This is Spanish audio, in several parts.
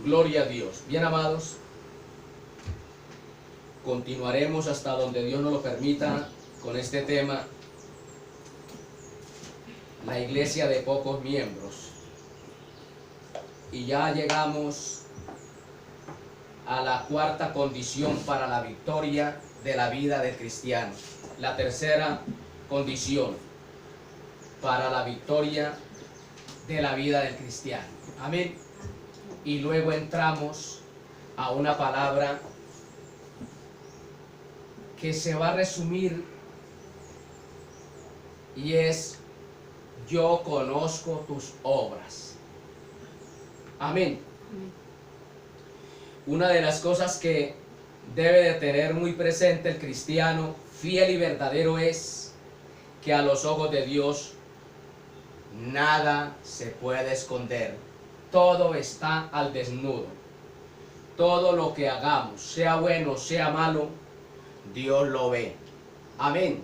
Gloria a Dios. Bien, amados, continuaremos hasta donde Dios nos lo permita con este tema, la iglesia de pocos miembros. Y ya llegamos a la cuarta condición para la victoria de la vida del cristiano. La tercera condición para la victoria de la vida del cristiano. Amén. Y luego entramos a una palabra que se va a resumir y es: yo conozco tus obras. Amén. Una de las cosas que debe de tener muy presente el cristiano fiel y verdadero es que a los ojos de Dios nada se puede esconder. Todo está al desnudo. Todo lo que hagamos, sea bueno, sea malo, Dios lo ve. Amén.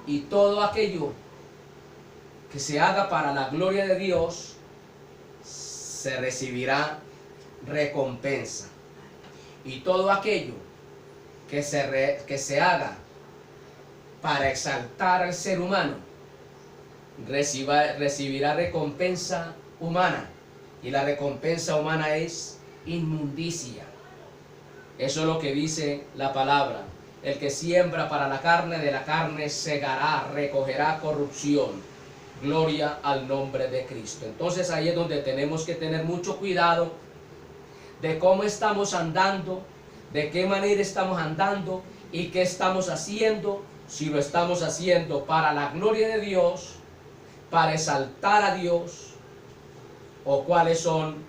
Y todo aquello que se haga para la gloria de Dios, se recibirá recompensa. Y todo aquello que se haga para exaltar al ser humano, recibirá recompensa humana. Y la recompensa humana es inmundicia. Eso es lo que dice la palabra. El que siembra para la carne, de la carne segará, recogerá corrupción. Gloria al nombre de Cristo. Entonces ahí es donde tenemos que tener mucho cuidado de cómo estamos andando, de qué manera estamos andando y qué estamos haciendo. Si lo estamos haciendo para la gloria de Dios, para exaltar a Dios, o cuáles son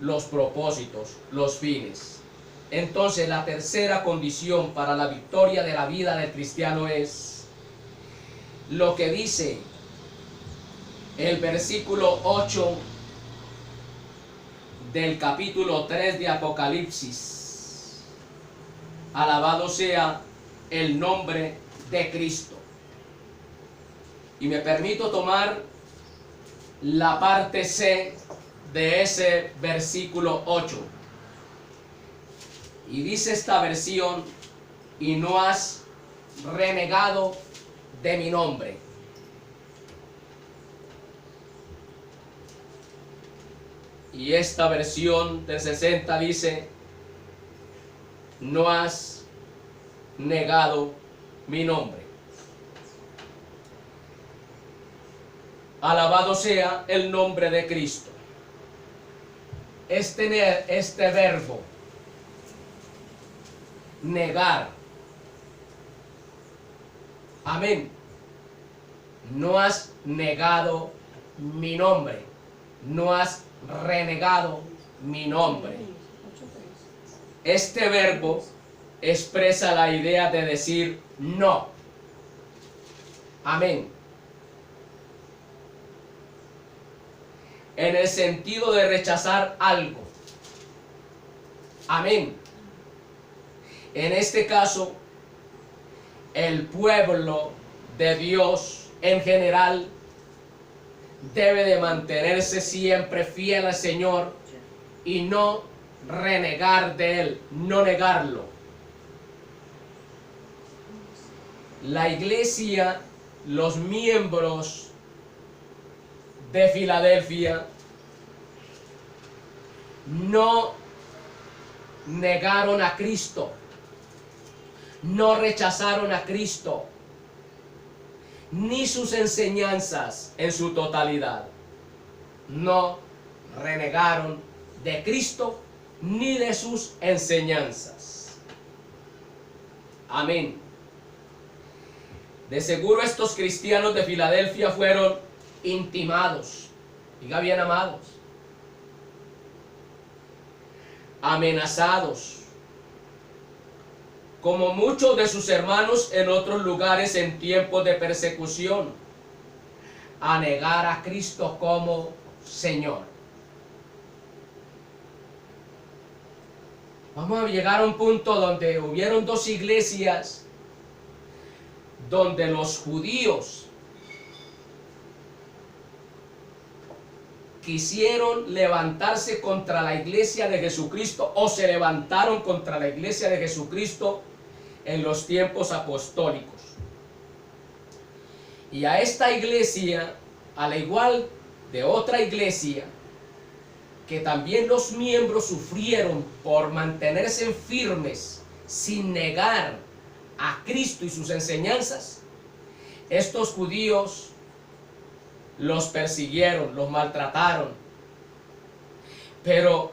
los propósitos, los fines. Entonces la tercera condición para la victoria de la vida del cristiano es lo que dice el versículo 8 del capítulo 3 de Apocalipsis. Alabado sea el nombre de Cristo. Y me permito tomar la parte C de ese versículo 8. Y dice esta versión: y no has renegado de mi nombre. Y esta versión del 60 dice: no has negado mi nombre. Alabado sea el nombre de Cristo. Este verbo, negar. Amén. No has negado mi nombre. No has renegado mi nombre. Este verbo expresa la idea de decir no. Amén. En el sentido de rechazar algo. Amén. En este caso, el pueblo de Dios en general debe de mantenerse siempre fiel al Señor y no renegar de Él, no negarlo. La iglesia, los miembros de Filadelfia no negaron a Cristo, no rechazaron a Cristo, ni sus enseñanzas en su totalidad. No renegaron de Cristo ni de sus enseñanzas. Amén. De seguro estos cristianos de Filadelfia fueron intimados, diga bien, amados, amenazados, como muchos de sus hermanos en otros lugares en tiempos de persecución, a negar a Cristo como Señor. Vamos a llegar a un punto donde hubieron dos iglesias donde los judíos quisieron levantarse contra la iglesia de Jesucristo, o se levantaron contra la iglesia de Jesucristo en los tiempos apostólicos. Y a esta iglesia, al igual de otra iglesia, que también los miembros sufrieron por mantenerse firmes sin negar a Cristo y sus enseñanzas, estos judíos los persiguieron, los maltrataron. Pero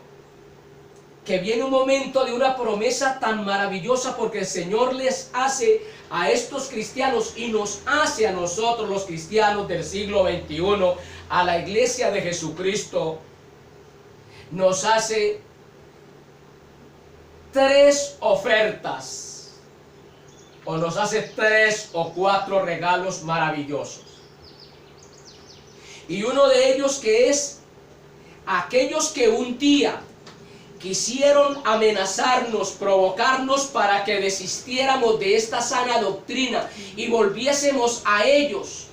que viene un momento de una promesa tan maravillosa, porque el Señor les hace a estos cristianos y nos hace a nosotros los cristianos del siglo XXI, a la iglesia de Jesucristo, nos hace 3 ofertas, o nos hace 3 o 4 regalos maravillosos. Y uno de ellos, que es aquellos que un día quisieron amenazarnos, provocarnos para que desistiéramos de esta sana doctrina y volviésemos a ellos,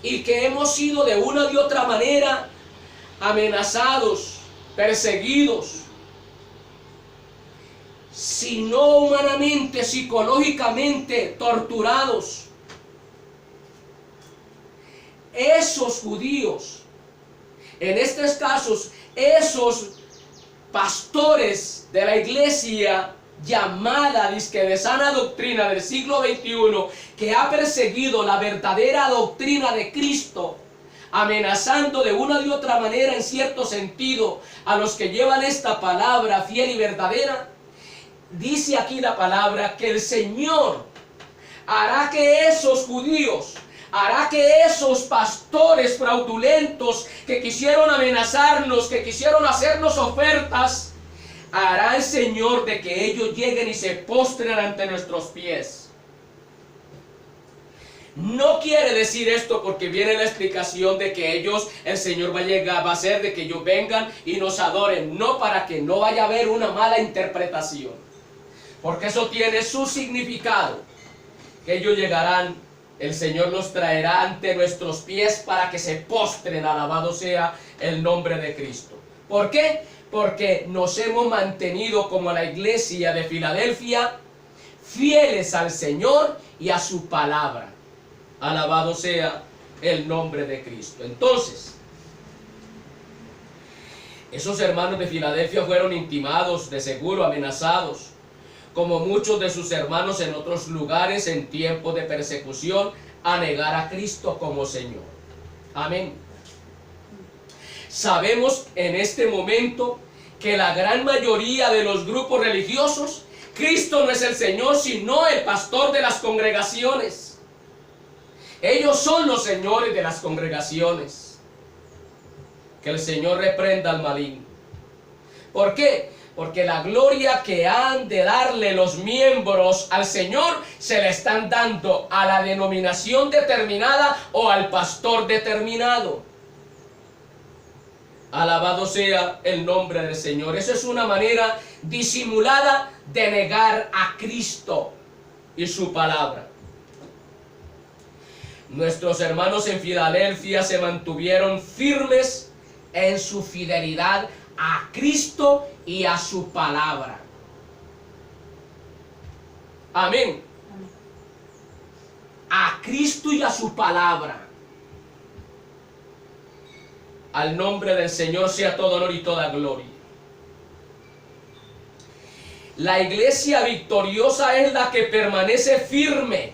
y que hemos sido de una u otra manera amenazados, perseguidos, si no humanamente, psicológicamente torturados. Esos judíos, en estos casos, esos pastores de la iglesia llamada disque de sana doctrina del siglo XXI, que ha perseguido la verdadera doctrina de Cristo, amenazando de una y otra manera, en cierto sentido, a los que llevan esta palabra fiel y verdadera, dice aquí la palabra que el Señor hará que esos judíos, hará que esos pastores fraudulentos que quisieron amenazarnos, que quisieron hacernos ofertas, hará el Señor de que ellos lleguen y se postren ante nuestros pies. No quiere decir esto, porque viene la explicación de que ellos, el Señor va a hacer de que ellos vengan y nos adoren, no, para que no vaya a haber una mala interpretación, porque eso tiene su significado, que ellos llegarán, el Señor los traerá ante nuestros pies para que se postren, alabado sea el nombre de Cristo. ¿Por qué? Porque nos hemos mantenido como la iglesia de Filadelfia, fieles al Señor y a su palabra. Alabado sea el nombre de Cristo. Entonces, esos hermanos de Filadelfia fueron intimados, de seguro amenazados, como muchos de sus hermanos en otros lugares en tiempos de persecución, a negar a Cristo como Señor. Amén. Sabemos en este momento que la gran mayoría de los grupos religiosos, Cristo no es el Señor, sino el pastor de las congregaciones. Ellos son los señores de las congregaciones. Que el Señor reprenda al maligno. ¿Por qué? Porque la gloria que han de darle los miembros al Señor se le están dando a la denominación determinada o al pastor determinado. Alabado sea el nombre del Señor. Eso es una manera disimulada de negar a Cristo y su palabra. Nuestros hermanos en Filadelfia se mantuvieron firmes en su fidelidad a Cristo y a su palabra. Amén. A Cristo y a su palabra. Al nombre del Señor sea todo honor y toda gloria. La iglesia victoriosa es la que permanece firme.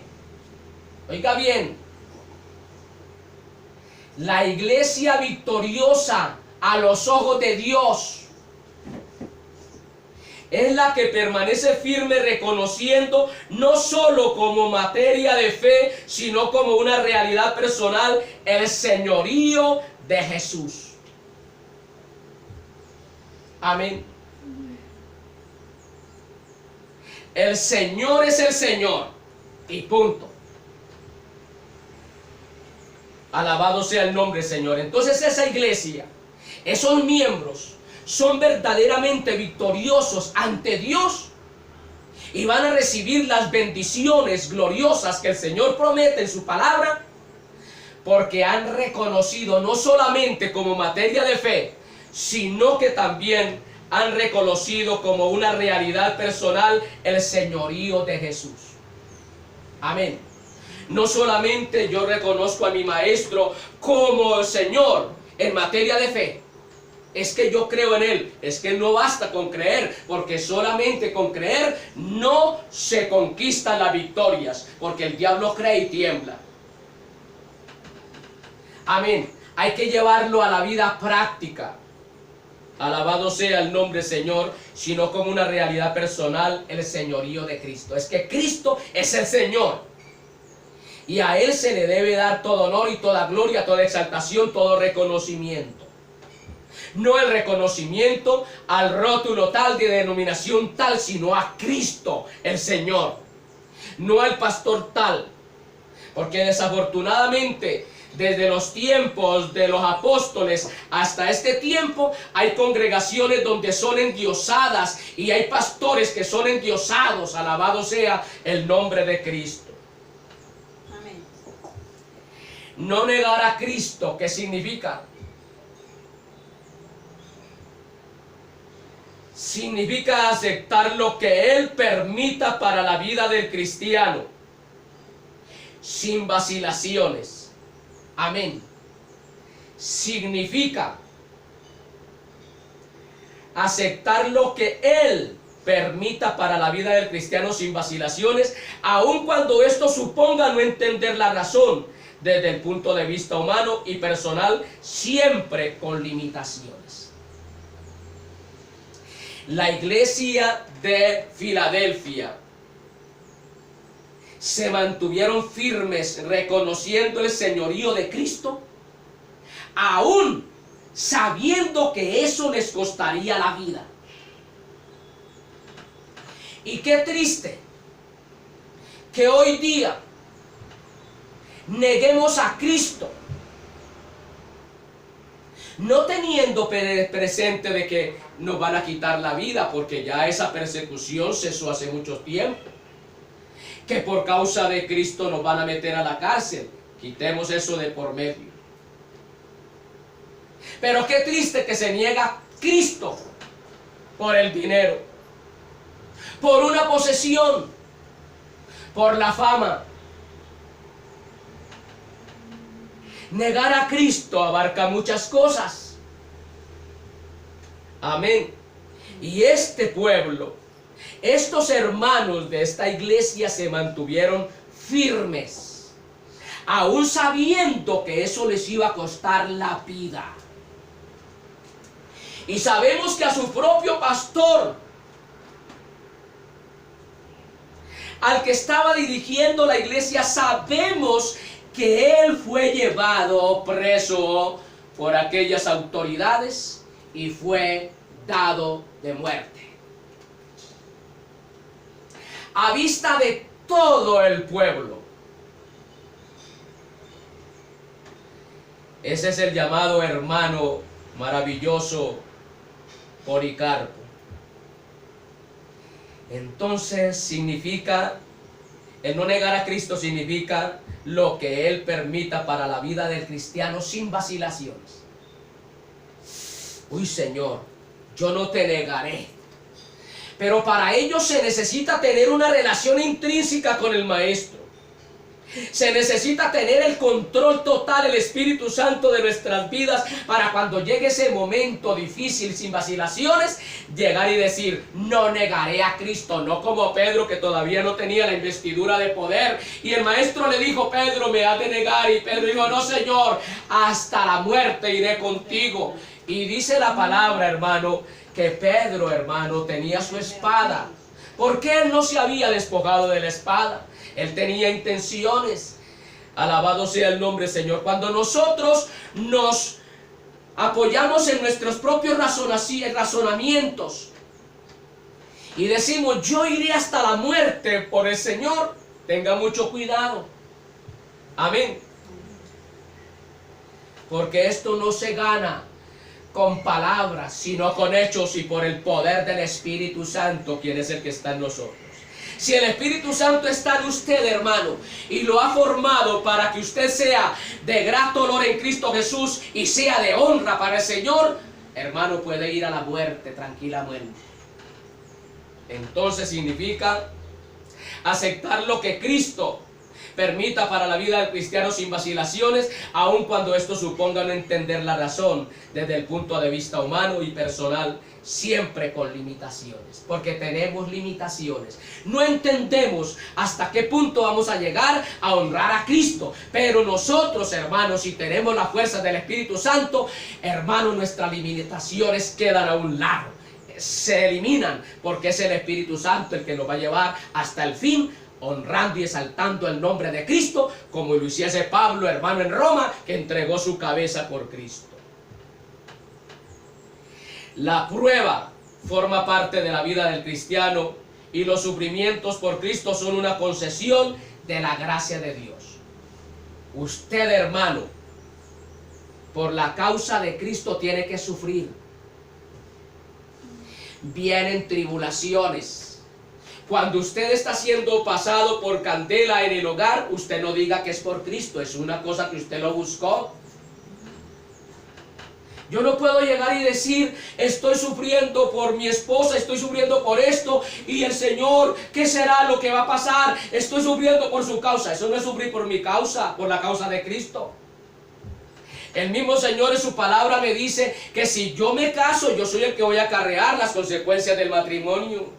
Oiga bien. La iglesia victoriosa a los ojos de Dios es la que permanece firme, reconociendo no solo como materia de fe, sino como una realidad personal, el señorío de Jesús. Amén. El Señor es el Señor y punto. Alabado sea el nombre del Señor. Entonces esa iglesia, esos miembros, son verdaderamente victoriosos ante Dios y van a recibir las bendiciones gloriosas que el Señor promete en su palabra, porque han reconocido no solamente como materia de fe, sino que también han reconocido como una realidad personal el señorío de Jesús. Amén. No solamente yo reconozco a mi maestro como el Señor en materia de fe, es que yo creo en Él, es que no basta con creer, porque solamente con creer no se conquistan las victorias, porque el diablo cree y tiembla. Amén. Hay que llevarlo a la vida práctica. Alabado sea el nombre Señor, sino como una realidad personal, el señorío de Cristo. Es que Cristo es el Señor. Y a Él se le debe dar todo honor y toda gloria, toda exaltación, todo reconocimiento. No el reconocimiento al rótulo tal de denominación tal, sino a Cristo el Señor. No al pastor tal. Porque desafortunadamente, desde los tiempos de los apóstoles hasta este tiempo, hay congregaciones donde son endiosadas y hay pastores que son endiosados. Alabado sea el nombre de Cristo. Amén. No negar a Cristo, ¿qué significa? Significa aceptar lo que Él permita para la vida del cristiano, sin vacilaciones. Amén. Significa aceptar lo que Él permita para la vida del cristiano sin vacilaciones, aun cuando esto suponga no entender la razón desde el punto de vista humano y personal, siempre con limitaciones. La iglesia de Filadelfia se mantuvieron firmes reconociendo el señorío de Cristo, aún sabiendo que eso les costaría la vida. Y qué triste que hoy día neguemos a Cristo, no teniendo presente de que nos van a quitar la vida, porque ya esa persecución cesó hace mucho tiempo. Que por causa de Cristo nos van a meter a la cárcel. Quitemos eso de por medio. Pero qué triste que se niega a Cristo por el dinero, por una posesión, por la fama. Negar a Cristo abarca muchas cosas. Amén. Y este pueblo, estos hermanos de esta iglesia se mantuvieron firmes, aún sabiendo que eso les iba a costar la vida. Y sabemos que a su propio pastor, al que estaba dirigiendo la iglesia, sabemos que él fue llevado preso por aquellas autoridades y fue dado de muerte. A vista de todo el pueblo. Ese es el llamado hermano maravilloso Policarpo. Entonces significa, el no negar a Cristo significa lo que Él permita para la vida del cristiano sin vacilaciones. Uy, Señor, yo no te negaré. Pero para ello se necesita tener una relación intrínseca con el Maestro. Se necesita tener el control total, el Espíritu Santo de nuestras vidas, para cuando llegue ese momento difícil, sin vacilaciones, llegar y decir, no negaré a Cristo. No como Pedro, que todavía no tenía la investidura de poder. Y el Maestro le dijo, Pedro, me has de negar. Y Pedro dijo, no, Señor, hasta la muerte iré contigo. Y dice la palabra, hermano, que Pedro, hermano, tenía su espada. ¿Por qué él no se había despojado de la espada? Él tenía intenciones. Alabado sea el nombre, Señor. Cuando nosotros nos apoyamos en nuestros propios razonamientos y decimos, yo iré hasta la muerte por el Señor, tenga mucho cuidado. Amén. Porque esto no se gana con palabras, sino con hechos y por el poder del Espíritu Santo, quien es el que está en nosotros. Si el Espíritu Santo está en usted, hermano, y lo ha formado para que usted sea de grato olor en Cristo Jesús y sea de honra para el Señor, hermano, puede ir a la muerte tranquilamente. Entonces significa aceptar lo que Cristo permita para la vida del cristiano sin vacilaciones, aun cuando esto suponga no entender la razón desde el punto de vista humano y personal, siempre con limitaciones, porque tenemos limitaciones. No entendemos hasta qué punto vamos a llegar a honrar a Cristo, pero nosotros, hermanos, si tenemos la fuerza del Espíritu Santo, hermanos, nuestras limitaciones quedan a un lado, se eliminan, porque es el Espíritu Santo el que nos va a llevar hasta el fin, honrando y exaltando el nombre de Cristo, como lo hiciese Pablo, hermano, en Roma, que entregó su cabeza por Cristo. La prueba forma parte de la vida del cristiano y los sufrimientos por Cristo son una concesión de la gracia de Dios. Usted, hermano, por la causa de Cristo tiene que sufrir. Vienen tribulaciones. Cuando usted está siendo pasado por candela en el hogar, usted no diga que es por Cristo, es una cosa que usted lo buscó. Yo no puedo llegar y decir, estoy sufriendo por mi esposa, estoy sufriendo por esto, y el Señor, ¿qué será lo que va a pasar? Estoy sufriendo por su causa. Eso no es sufrir por mi causa, por la causa de Cristo. El mismo Señor en su palabra me dice que si yo me caso, yo soy el que voy a acarrear las consecuencias del matrimonio.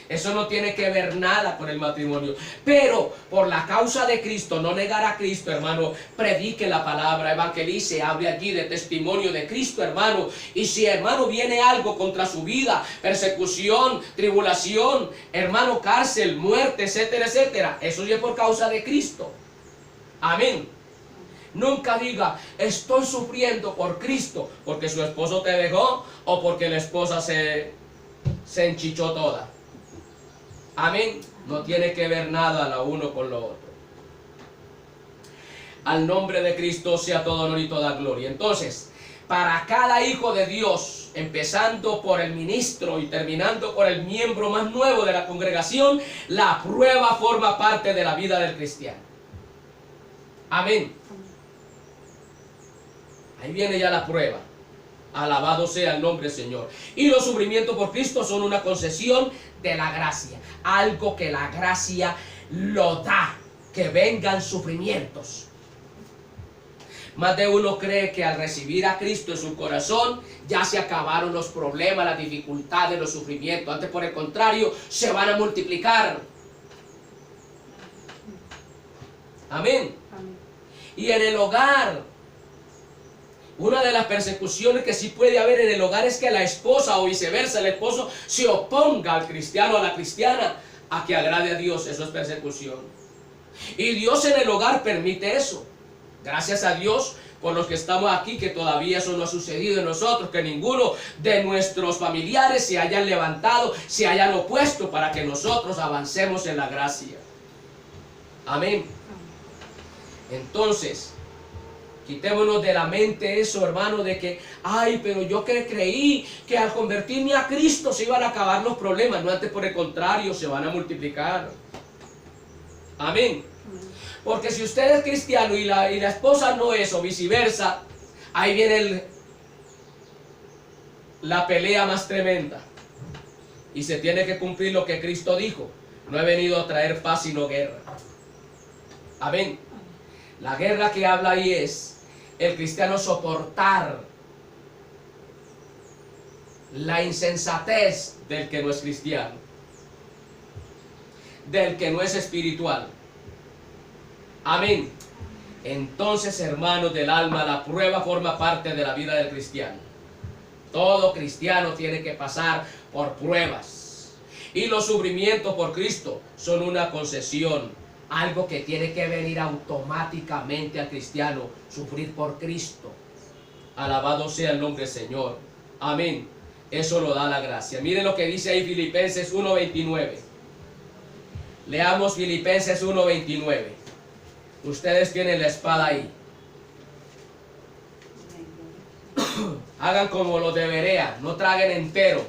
Eso no tiene que ver nada con el matrimonio. Pero por la causa de Cristo, no negar a Cristo, hermano, predique la palabra, evangelice, hable allí de testimonio de Cristo, hermano. Y si, hermano, viene algo contra su vida, persecución, tribulación, hermano, cárcel, muerte, etcétera, etcétera, eso ya es por causa de Cristo. Amén. Nunca diga, estoy sufriendo por Cristo, porque su esposo te dejó o porque la esposa se enchichó toda. Amén. No tiene que ver nada lo uno con lo otro. Al nombre de Cristo sea todo honor y toda gloria. Entonces, para cada hijo de Dios, empezando por el ministro y terminando por el miembro más nuevo de la congregación, la prueba forma parte de la vida del cristiano. Amén. Ahí viene ya la prueba. Alabado sea el nombre del Señor. Y los sufrimientos por Cristo son una concesión de la gracia. Algo que la gracia lo da. Que vengan sufrimientos. Más de uno cree que al recibir a Cristo en su corazón ya se acabaron los problemas, las dificultades, los sufrimientos. Antes, por el contrario, se van a multiplicar. Amén. Amén. Y en el hogar, una de las persecuciones que sí puede haber en el hogar es que la esposa o viceversa, el esposo se oponga al cristiano o a la cristiana a que agrade a Dios. Eso es persecución. Y Dios en el hogar permite eso. Gracias a Dios por los que estamos aquí, que todavía eso no ha sucedido en nosotros, que ninguno de nuestros familiares se hayan levantado, se hayan opuesto para que nosotros avancemos en la gracia. Amén. Entonces, quitémonos de la mente eso, hermano, de que, ay, pero yo creí que al convertirme a Cristo se iban a acabar los problemas. No, antes por el contrario, se van a multiplicar. Amén. Porque si usted es cristiano y la esposa no es, o viceversa, ahí viene la pelea más tremenda. Y se tiene que cumplir lo que Cristo dijo. No he venido a traer paz sino guerra. Amén. La guerra que habla ahí es el cristiano soportar la insensatez del que no es cristiano, del que no es espiritual. Amén. Entonces, hermanos del alma, la prueba forma parte de la vida del cristiano. Todo cristiano tiene que pasar por pruebas. Y los sufrimientos por Cristo son una concesión. Algo que tiene que venir automáticamente al cristiano, sufrir por Cristo. Alabado sea el nombre del Señor. Amén. Eso lo da la gracia. Mire lo que dice ahí Filipenses 1:29. Leamos Filipenses 1:29. Ustedes tienen la espada ahí. Hagan como los de Berea, no traguen entero.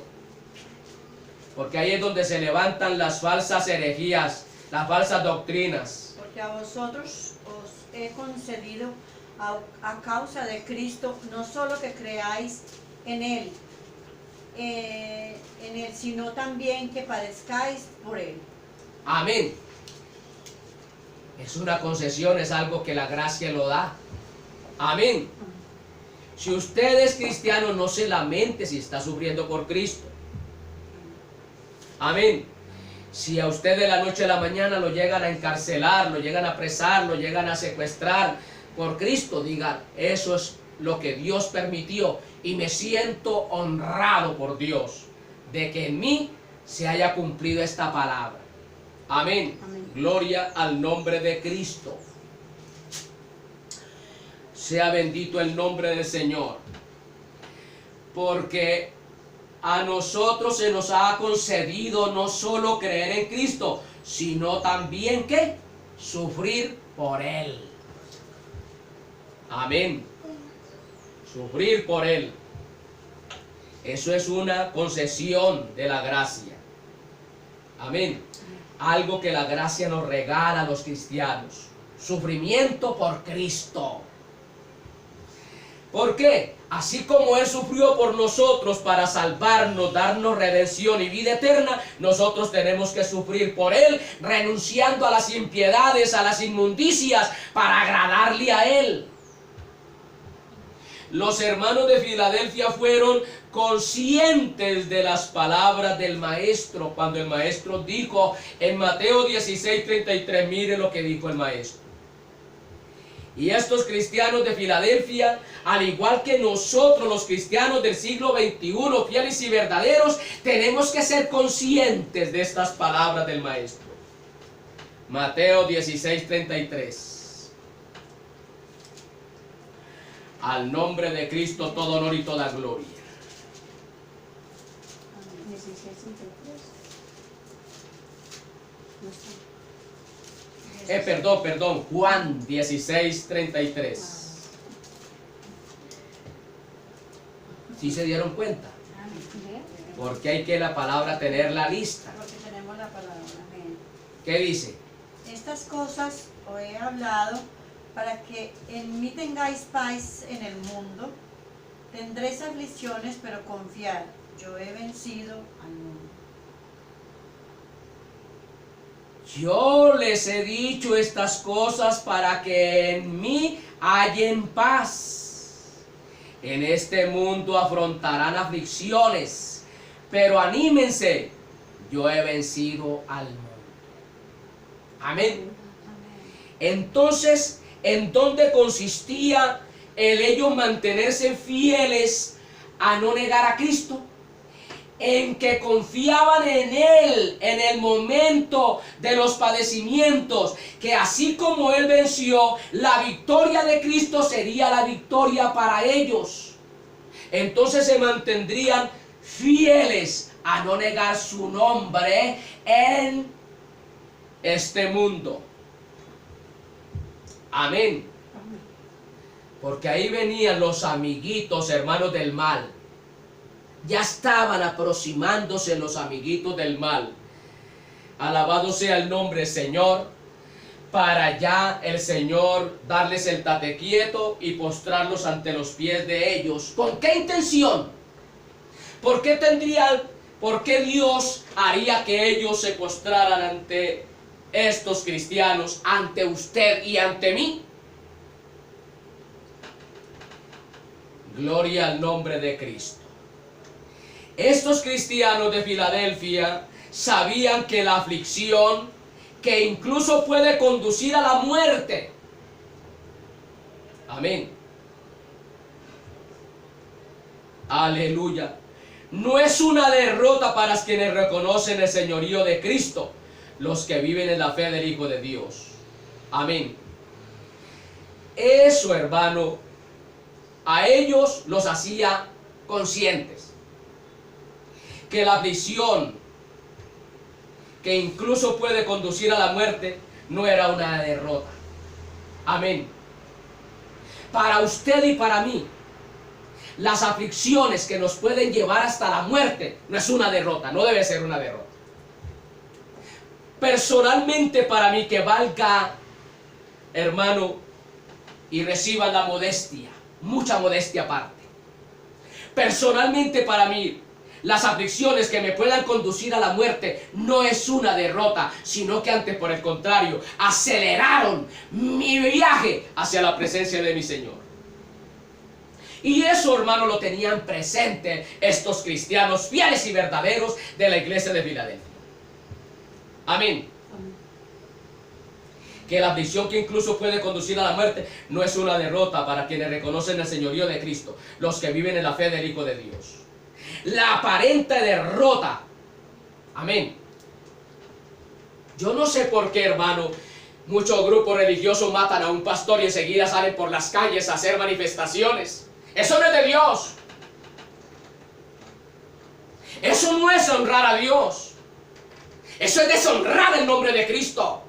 Porque ahí es donde se levantan las falsas herejías, las falsas doctrinas. Porque a vosotros os he concedido a causa de Cristo, no solo que creáis en Él, sino también que padezcáis por Él. Amén. Es una concesión, es algo que la gracia lo da. Amén. Si usted es cristiano, no se lamente si está sufriendo por Cristo. Amén. Si a usted de la noche a la mañana lo llegan a encarcelar, lo llegan a apresar, lo llegan a secuestrar por Cristo, diga, eso es lo que Dios permitió y me siento honrado por Dios de que en mí se haya cumplido esta palabra. Amén. Amén. Gloria al nombre de Cristo. Sea bendito el nombre del Señor. Porque a nosotros se nos ha concedido no solo creer en Cristo, sino también ¿qué? Sufrir por Él. Amén. Sufrir por Él. Eso es una concesión de la gracia. Amén. Algo que la gracia nos regala a los cristianos. Sufrimiento por Cristo. ¿Por qué? Así como Él sufrió por nosotros para salvarnos, darnos redención y vida eterna, nosotros tenemos que sufrir por Él, renunciando a las impiedades, a las inmundicias, para agradarle a Él. Los hermanos de Filadelfia fueron conscientes de las palabras del Maestro, cuando el Maestro dijo en Mateo 16:33, mire lo que dijo el Maestro. Y estos cristianos de Filadelfia, al igual que nosotros los cristianos del siglo XXI, fieles y verdaderos, tenemos que ser conscientes de estas palabras del Maestro. Mateo 16:33. Al nombre de Cristo todo honor y toda gloria. 16:33. Perdón, Juan 16:33. ¿Sí se dieron cuenta? Porque hay que la palabra tenerla lista. Porque tenemos la palabra. Amén. ¿Qué dice? Estas cosas os he hablado para que en mí tengáis paz en el mundo. Tendréis aflicciones, pero confiad, yo he vencido al mundo. Yo les he dicho estas cosas para que en mí hallen paz. En este mundo afrontarán aflicciones, pero anímense, yo he vencido al mundo. Amén. Entonces, ¿en dónde consistía el ellos mantenerse fieles a no negar a Cristo? En que confiaban en Él en el momento de los padecimientos, que así como Él venció, la victoria de Cristo sería la victoria para ellos. Entonces se mantendrían fieles a no negar su nombre en este mundo. Amén. Porque ahí venían los amiguitos, hermanos del mal. Ya estaban aproximándose los amiguitos del mal. Alabado sea el nombre del Señor. Para ya el Señor darles el tate quieto y postrarlos ante los pies de ellos. ¿Con qué intención? ¿Por qué Dios haría que ellos se postraran ante estos cristianos, ante usted y ante mí? Gloria al nombre de Cristo. Estos cristianos de Filadelfia sabían que la aflicción, que incluso puede conducir a la muerte. Amén. Aleluya. No es una derrota para quienes reconocen el señorío de Cristo, los que viven en la fe del Hijo de Dios. Amén. Eso, hermano, a ellos los hacía conscientes que la aflicción, que incluso puede conducir a la muerte, no era una derrota. Amén. Para usted y para mí, las aflicciones que nos pueden llevar hasta la muerte no es una derrota, no debe ser una derrota. Personalmente para mí, que valga, hermano, y reciba la modestia, mucha modestia aparte. Personalmente para mí, las aflicciones que me puedan conducir a la muerte no es una derrota, sino que antes, por el contrario, aceleraron mi viaje hacia la presencia de mi Señor. Y eso, hermano, lo tenían presente estos cristianos fieles y verdaderos de la iglesia de Filadelfia. Amén. Que la aflicción que incluso puede conducir a la muerte no es una derrota para quienes reconocen el señorío de Cristo, los que viven en la fe del Hijo de Dios. La aparente derrota, amén. Yo no sé por qué, hermano, muchos grupos religiosos matan a un pastor y enseguida salen por las calles a hacer manifestaciones. Eso no es de Dios. Eso no es honrar a Dios. Eso es deshonrar el nombre de Cristo.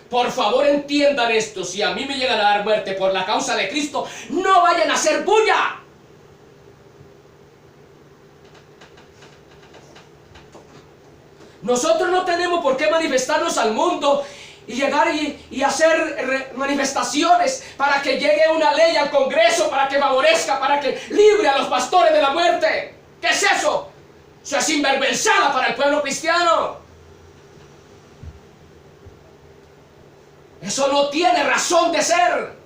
Por favor, entiendan esto. Si a mí me llegan a dar muerte por la causa de Cristo, no vayan a hacer bulla. Nosotros no tenemos por qué manifestarnos al mundo y llegar y hacer manifestaciones para que llegue una ley al Congreso, para que favorezca, para que libre a los pastores de la muerte. ¿Qué es eso? Eso es sinvergüenzada para el pueblo cristiano. Eso no tiene razón de ser.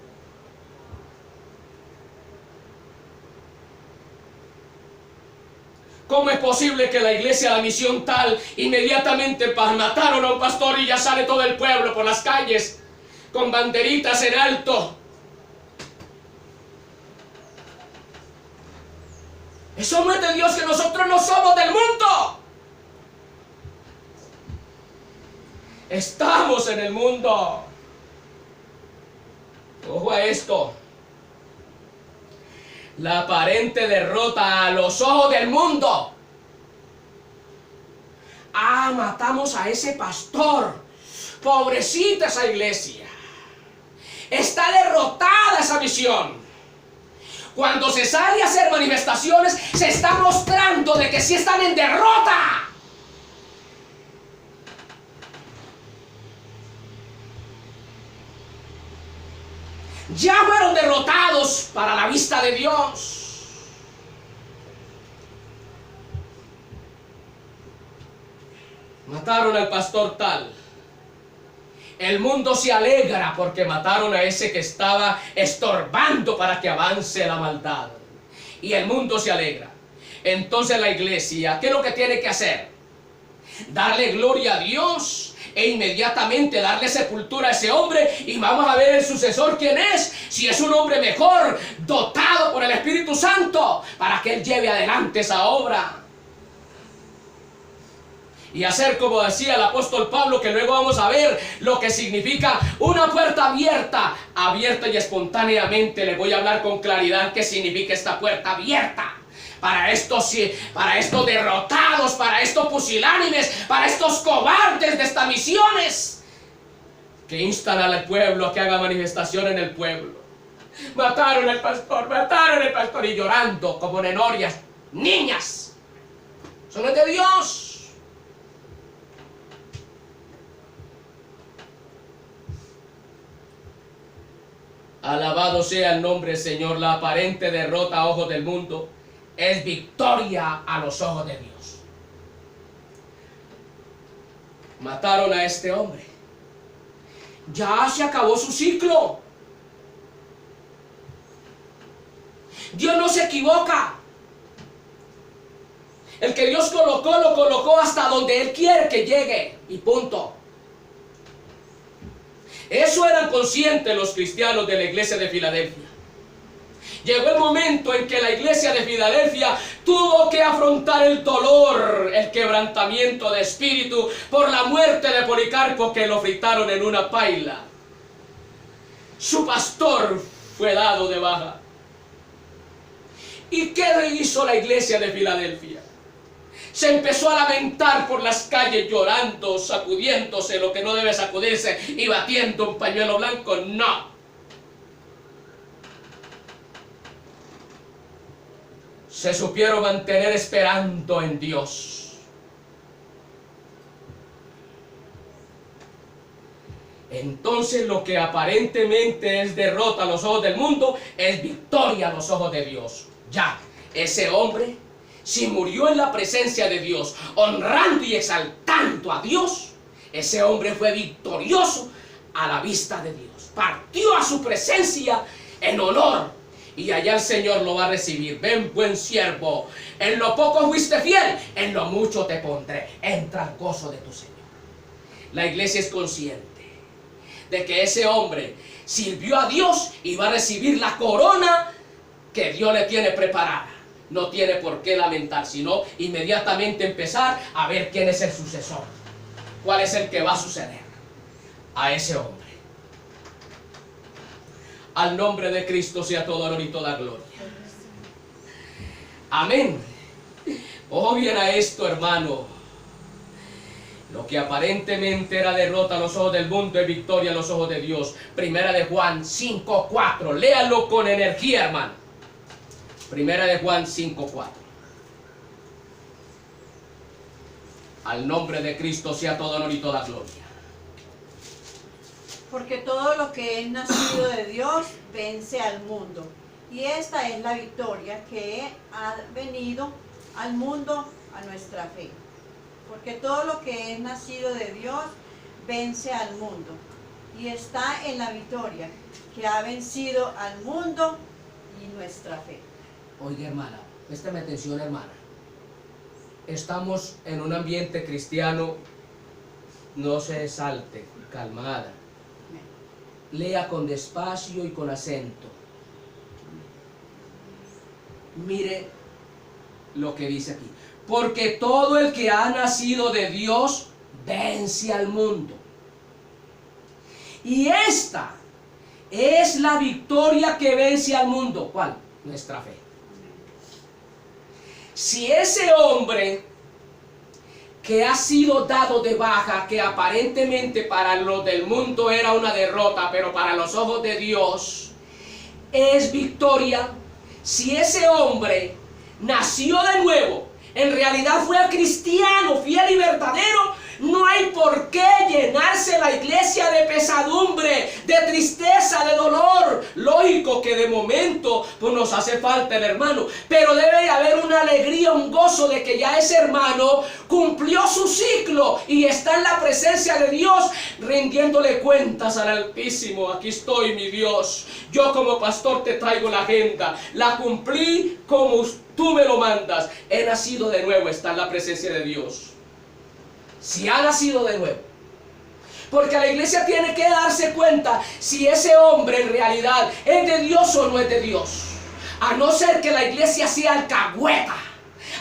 ¿Cómo es posible que la iglesia, la misión tal, inmediatamente mataron a un pastor y ya sale todo el pueblo por las calles con banderitas en alto? Eso no es de Dios, que nosotros no somos del mundo. Estamos en el mundo. Ojo a esto. La aparente derrota a los ojos del mundo. Matamos a ese pastor. Pobrecita esa iglesia. Está derrotada esa misión. Cuando se sale a hacer manifestaciones, se está mostrando de que sí están en derrota. Ya fueron derrotados para la vista de Dios. Mataron al pastor tal. El mundo se alegra porque mataron a ese que estaba estorbando para que avance la maldad. Y el mundo se alegra. Entonces la iglesia, ¿qué es lo que tiene que hacer? Darle gloria a Dios e inmediatamente darle sepultura a ese hombre, y vamos a ver el sucesor quién es, si es un hombre mejor, dotado por el Espíritu Santo, para que él lleve adelante esa obra. Y hacer como decía el apóstol Pablo, que luego vamos a ver lo que significa una puerta abierta, abierta y espontáneamente. Le voy a hablar con claridad qué significa esta puerta abierta. Para estos derrotados, para estos pusilánimes, para estos cobardes de estas misiones, que instan al pueblo a que haga manifestación en el pueblo. Mataron al pastor y llorando como nenorias, niñas. Eso no es de Dios. Alabado sea el nombre del Señor. La aparente derrota a ojos del mundo es victoria a los ojos de Dios. Mataron a este hombre. Ya se acabó su ciclo. Dios no se equivoca. El que Dios colocó, lo colocó hasta donde Él quiere que llegue. Y punto. Eso eran conscientes los cristianos de la iglesia de Filadelfia. Llegó el momento en que la iglesia de Filadelfia tuvo que afrontar el dolor, el quebrantamiento de espíritu por la muerte de Policarpo, que lo fritaron en una paila. Su pastor fue dado de baja. ¿Y qué hizo la iglesia de Filadelfia? Se empezó a lamentar por las calles, llorando, sacudiéndose lo que no debe sacudirse y batiendo un pañuelo blanco. No. se supieron mantener esperando en Dios. Entonces lo que aparentemente es derrota a los ojos del mundo es victoria a los ojos de Dios. Ya, ese hombre, si murió en la presencia de Dios, honrando y exaltando a Dios, ese hombre fue victorioso a la vista de Dios. Partió a su presencia en honor, y allá el Señor lo va a recibir. Ven, buen siervo, en lo poco fuiste fiel, en lo mucho te pondré. Entra al gozo de tu Señor. La iglesia es consciente de que ese hombre sirvió a Dios y va a recibir la corona que Dios le tiene preparada. No tiene por qué lamentar, sino inmediatamente empezar a ver quién es el sucesor, cuál es el que va a suceder a ese hombre. Al nombre de Cristo sea todo honor y toda gloria. Amén. Ojo bien a esto, hermano. Lo que aparentemente era derrota a los ojos del mundo es victoria a los ojos de Dios. Primera de Juan 5:4. Léalo con energía, hermano. Primera de Juan 5:4. Al nombre de Cristo sea todo honor y toda gloria. Porque todo lo que es nacido de Dios vence al mundo. Y esta es la victoria que ha venido al mundo a nuestra fe. Porque todo lo que es nacido de Dios vence al mundo. Y está en la victoria que ha vencido al mundo y nuestra fe. Oiga, hermana, préstame atención, hermana. Estamos en un ambiente cristiano. No se exalte, calmada. Lea con despacio y con acento. Mire lo que dice aquí. Porque todo el que ha nacido de Dios vence al mundo. Y esta es la victoria que vence al mundo. ¿Cuál? Nuestra fe. Si ese hombre que ha sido dado de baja, que aparentemente para los del mundo era una derrota, pero para los ojos de Dios es victoria. Si ese hombre nació de nuevo, en realidad fue cristiano, fiel y verdadero, no hay por qué llenarse la iglesia de pesadumbre, de tristeza, de dolor. Lógico que de momento pues nos hace falta el hermano, pero debe de haber una alegría, un gozo de que ya ese hermano cumplió su ciclo y está en la presencia de Dios, rindiéndole cuentas al Altísimo. Aquí estoy, mi Dios. Yo como pastor te traigo la agenda. La cumplí como tú me lo mandas. He nacido de nuevo, está en la presencia de Dios. Si ha nacido de nuevo. Porque la iglesia tiene que darse cuenta si ese hombre en realidad es de Dios o no es de Dios. A no ser que la iglesia sea alcahueta.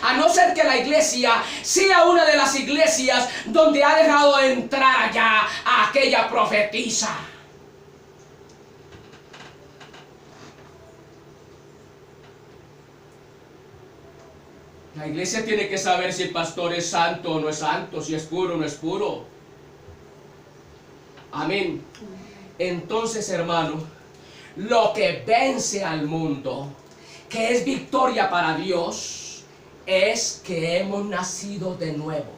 A no ser que la iglesia sea una de las iglesias donde ha dejado de entrar allá a aquella profetisa. La iglesia tiene que saber si el pastor es santo o no es santo, si es puro o no es puro. Amén. Entonces, hermano, lo que vence al mundo, que es victoria para Dios, es que hemos nacido de nuevo.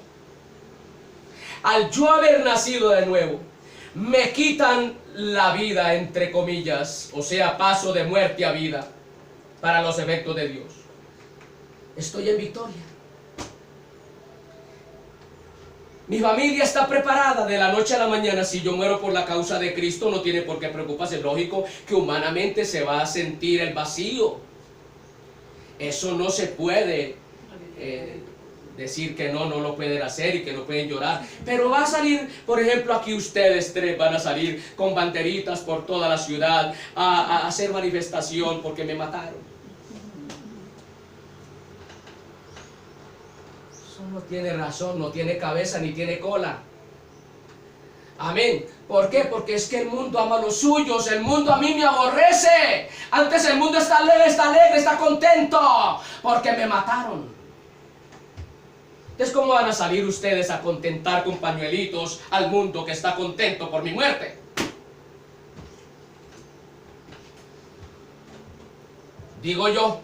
Al yo haber nacido de nuevo, me quitan la vida, entre comillas, o sea, paso de muerte a vida para los efectos de Dios. Estoy en victoria. Mi familia está preparada de la noche a la mañana. Si yo muero por la causa de Cristo, no tiene por qué preocuparse. Lógico que humanamente se va a sentir el vacío. Eso no se puede decir que no lo pueden hacer y que no pueden llorar. Pero va a salir, por ejemplo, aquí ustedes tres van a salir con banderitas por toda la ciudad a hacer manifestación porque me mataron. No tiene razón, no tiene cabeza ni tiene cola. Amén. ¿Por qué? Porque es que el mundo ama a los suyos. El mundo a mí me aborrece. Antes el mundo está alegre, está contento porque me mataron. Entonces, ¿cómo van a salir ustedes a contentar con pañuelitos al mundo que está contento por mi muerte? Digo yo.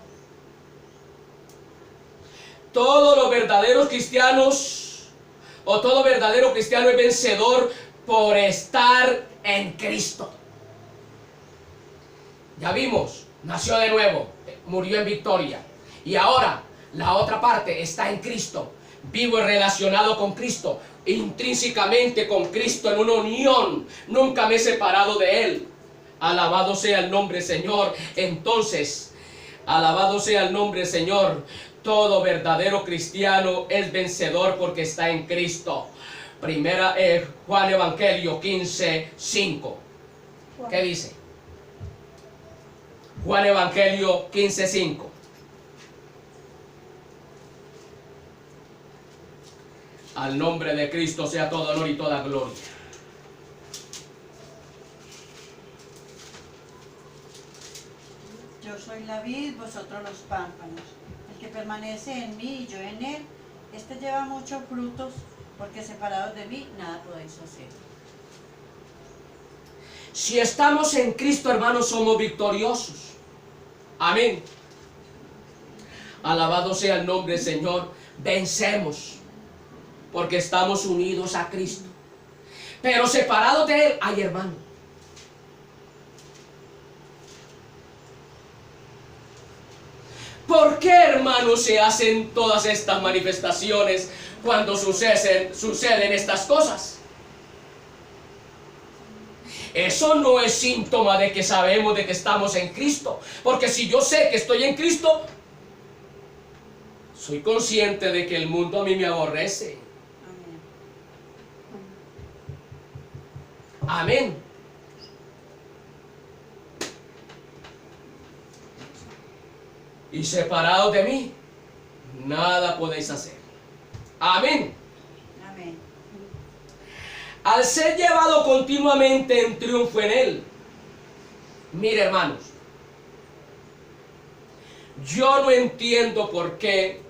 todos los verdaderos cristianos, o todo verdadero cristiano es vencedor por estar en Cristo. Ya vimos, nació de nuevo, murió en victoria. Y ahora, la otra parte está en Cristo. Vivo y relacionado con Cristo, intrínsecamente con Cristo, en una unión. Nunca me he separado de Él. Alabado sea el nombre del Señor. Entonces, alabado sea el nombre del Señor. Todo verdadero cristiano es vencedor porque está en Cristo. Primera, Juan Evangelio 15:5. ¿Qué dice? Juan Evangelio 15:5. Al nombre de Cristo sea todo honor y toda gloria. Yo soy la vid, vosotros los pámpanos. El que permanece en mí y yo en él, este lleva muchos frutos, porque separados de mí nada podéis hacer. Si estamos en Cristo, hermanos, somos victoriosos. Amén. Alabado sea el nombre del Señor. Vencemos porque estamos unidos a Cristo. Pero separados de Él, ay, hermano. ¿Por qué, hermanos, se hacen todas estas manifestaciones cuando suceden estas cosas? Eso no es síntoma de que sabemos de que estamos en Cristo. Porque si yo sé que estoy en Cristo, soy consciente de que el mundo a mí me aborrece. Amén. Y separados de mí, nada podéis hacer. Amén. Amén. Al ser llevado continuamente en triunfo en Él. Mire, hermanos, yo no entiendo por qué,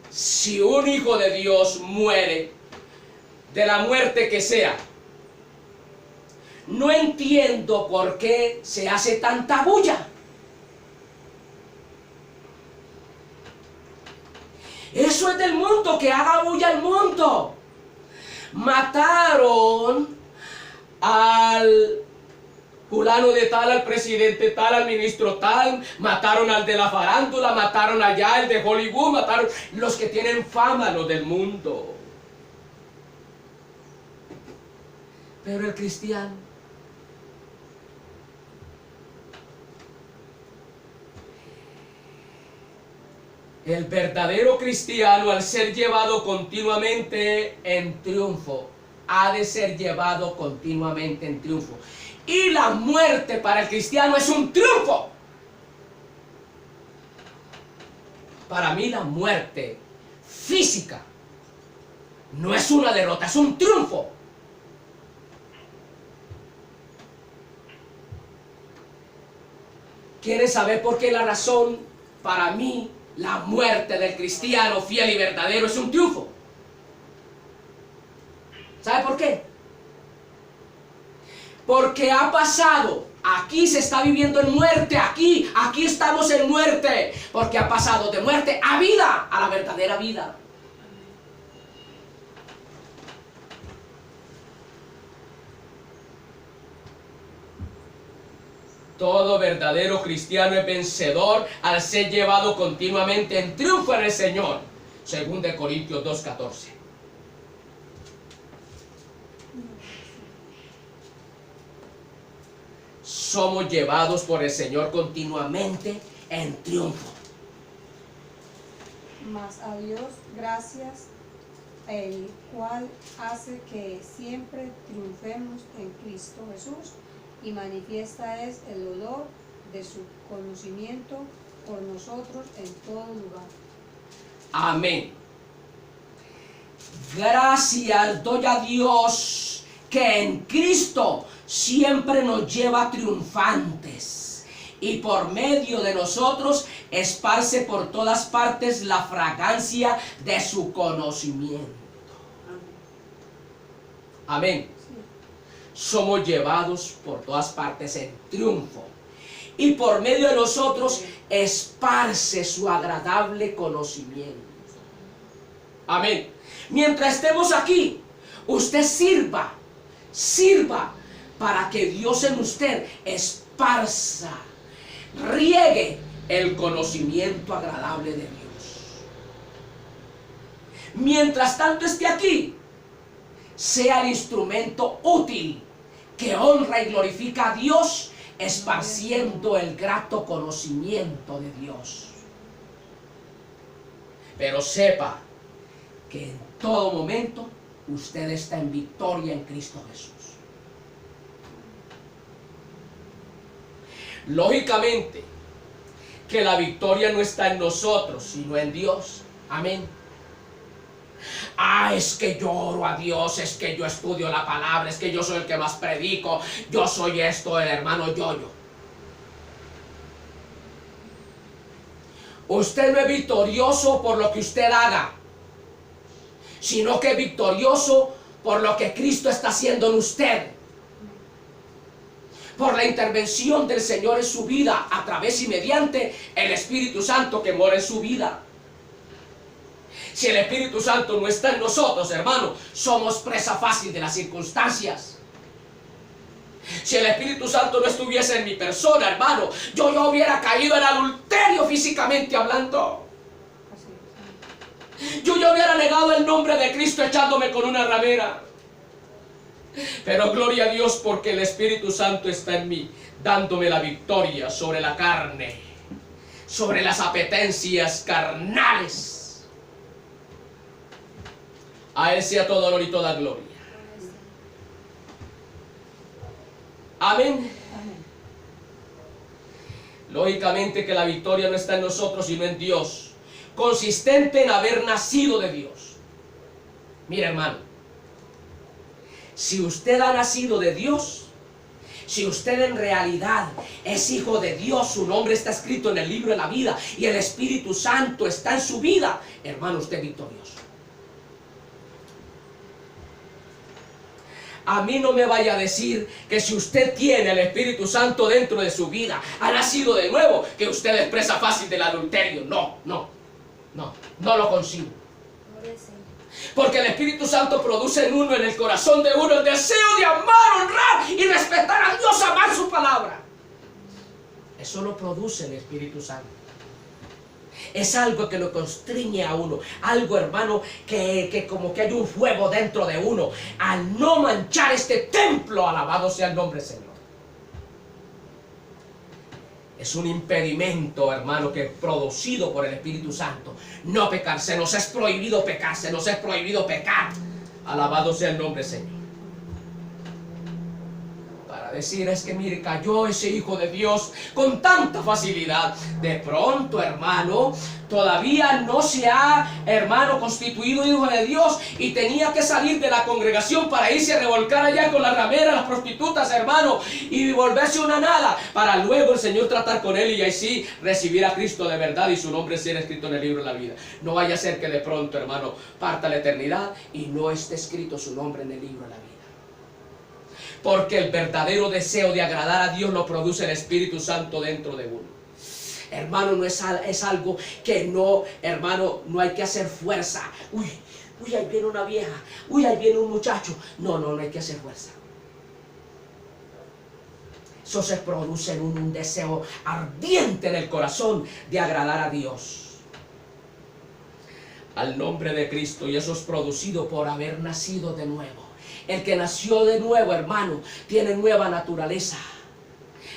si un hijo de Dios muere, de la muerte que sea, no entiendo por qué se hace tanta bulla. Eso es del mundo, que haga bulla el mundo. Mataron al fulano de tal, al presidente tal, al ministro tal, mataron al de la farándula, mataron allá el de Hollywood, mataron los que tienen fama, los del mundo. Pero el cristiano, el verdadero cristiano, al ser llevado continuamente en triunfo, ha de ser llevado continuamente en triunfo. Y la muerte para el cristiano es un triunfo. Para mí la muerte física no es una derrota, es un triunfo. ¿Quieres saber por qué la razón? Para mí, la muerte del cristiano fiel y verdadero es un triunfo. ¿Sabe por qué? Porque ha pasado, aquí se está viviendo en muerte, aquí estamos en muerte, porque ha pasado de muerte a vida, a la verdadera vida. Todo verdadero cristiano es vencedor al ser llevado continuamente en triunfo en el Señor. Según de Corintios 2:14. Somos llevados por el Señor continuamente en triunfo. Mas a Dios gracias, el cual hace que siempre triunfemos en Cristo Jesús, y manifiesta es el olor de su conocimiento por nosotros en todo lugar. Amén. Gracias doy a Dios que en Cristo siempre nos lleva triunfantes, y por medio de nosotros esparce por todas partes la fragancia de su conocimiento. Amén. Somos llevados por todas partes en triunfo, y por medio de nosotros esparce su agradable conocimiento. Amén. Mientras estemos aquí, usted sirva para que Dios en usted esparza, riegue el conocimiento agradable de Dios. Mientras tanto esté aquí, sea el instrumento útil que honra y glorifica a Dios, esparciendo el grato conocimiento de Dios. Pero sepa que en todo momento usted está en victoria en Cristo Jesús. Lógicamente que la victoria no está en nosotros, sino en Dios. Amén. Es que yo oro a Dios, es que yo estudio la palabra, es que yo soy el que más predico, yo soy esto, el hermano Yoyo. Usted no es victorioso por lo que usted haga, sino que es victorioso por lo que Cristo está haciendo en usted. Por la intervención del Señor en su vida, a través y mediante el Espíritu Santo que mora en su vida. Si el Espíritu Santo no está en nosotros, hermano, somos presa fácil de las circunstancias. Si el Espíritu Santo no estuviese en mi persona, hermano, yo hubiera caído en adulterio físicamente hablando. Yo ya hubiera negado el nombre de Cristo echándome con una ramera. Pero gloria a Dios porque el Espíritu Santo está en mí, dándome la victoria sobre la carne, sobre las apetencias carnales. A Él sea todo honor y toda gloria. Amén. Lógicamente que la victoria no está en nosotros, sino en Dios, consistente en haber nacido de Dios. Mira, hermano, si usted ha nacido de Dios, si usted en realidad es hijo de Dios, su nombre está escrito en el libro de la vida y el Espíritu Santo está en su vida, hermano, usted es victorioso. A mí no me vaya a decir que si usted tiene el Espíritu Santo dentro de su vida, ha nacido de nuevo, que usted es presa fácil del adulterio. No lo consigo. Porque el Espíritu Santo produce en uno, en el corazón de uno, el deseo de amar, honrar y respetar a Dios, amar su palabra. Eso lo produce el Espíritu Santo. Es algo que lo constriñe a uno, algo, hermano, que como que hay un fuego dentro de uno, a no manchar este templo, alabado sea el nombre del Señor. Es un impedimento, hermano, que es producido por el Espíritu Santo. No pecar, se nos es prohibido pecar, se nos es prohibido pecar. Alabado sea el nombre del Señor. Decir es que mire, cayó ese hijo de Dios con tanta facilidad. De pronto, hermano, todavía no se ha, hermano, constituido hijo de Dios y tenía que salir de la congregación para irse a revolcar allá con las rameras, las prostitutas, hermano, y volverse una nada, para luego el Señor tratar con él y ahí sí recibir a Cristo de verdad y su nombre ser escrito en el libro de la vida. No vaya a ser que de pronto, hermano, parta la eternidad y no esté escrito su nombre en el libro de la vida. Porque el verdadero deseo de agradar a Dios lo produce el Espíritu Santo dentro de uno. Hermano, no es algo que no, hermano, no hay que hacer fuerza. Uy, ahí viene una vieja. Uy, ahí viene un muchacho. No hay que hacer fuerza. Eso se produce en un deseo ardiente en el corazón de agradar a Dios. Al nombre de Cristo, y eso es producido por haber nacido de nuevo. El que nació de nuevo, hermano, tiene nueva naturaleza.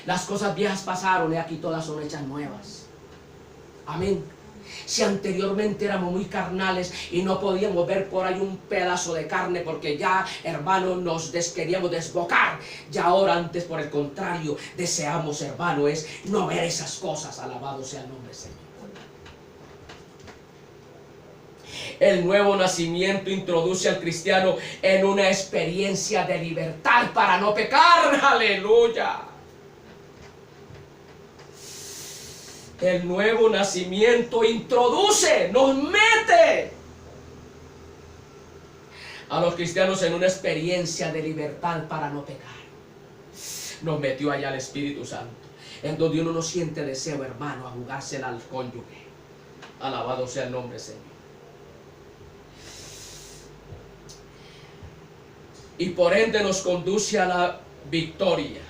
Las cosas viejas pasaron y aquí todas son hechas nuevas. Amén. Si anteriormente éramos muy carnales y no podíamos ver por ahí un pedazo de carne porque ya, hermano, nos queríamos desbocar. Ya ahora, antes, por el contrario, deseamos, hermano, es no ver esas cosas. Alabado sea el nombre del Señor. El nuevo nacimiento introduce al cristiano en una experiencia de libertad para no pecar. ¡Aleluya! El nuevo nacimiento introduce, nos mete a los cristianos en una experiencia de libertad para no pecar. Nos metió allá el Espíritu Santo, en donde uno no siente deseo, hermano, a jugársela al cónyuge. Alabado sea el nombre del Señor. y por ende nos conduce a la victoria.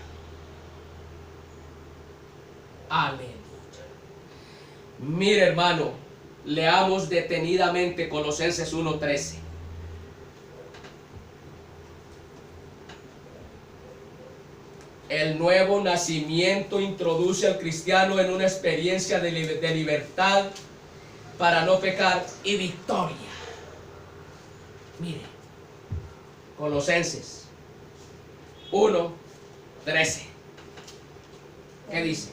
Aleluya. Mire, hermano, leamos detenidamente Colosenses 1:13. El nuevo nacimiento introduce al cristiano en una experiencia de libertad para no pecar y victoria. Mire, Colosenses 1:13. ¿Qué dice?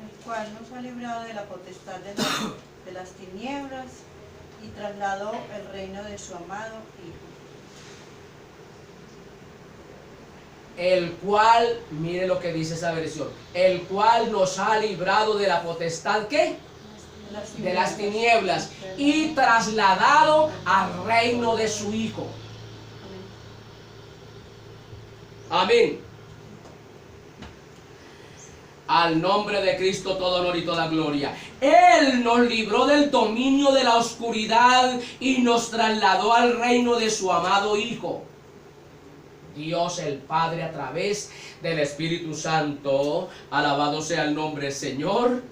El cual nos ha librado de la potestad de las tinieblas y trasladó el reino de su amado Hijo. El cual, mire lo que dice esa versión, el cual nos ha librado de la potestad, ¿qué? De las tinieblas y trasladado al reino de su Hijo. Amén. Al nombre de Cristo todo honor y toda gloria. Él nos libró del dominio de la oscuridad y nos trasladó al reino de su amado Hijo. Dios el Padre, a través del Espíritu Santo, alabado sea el nombre del Señor,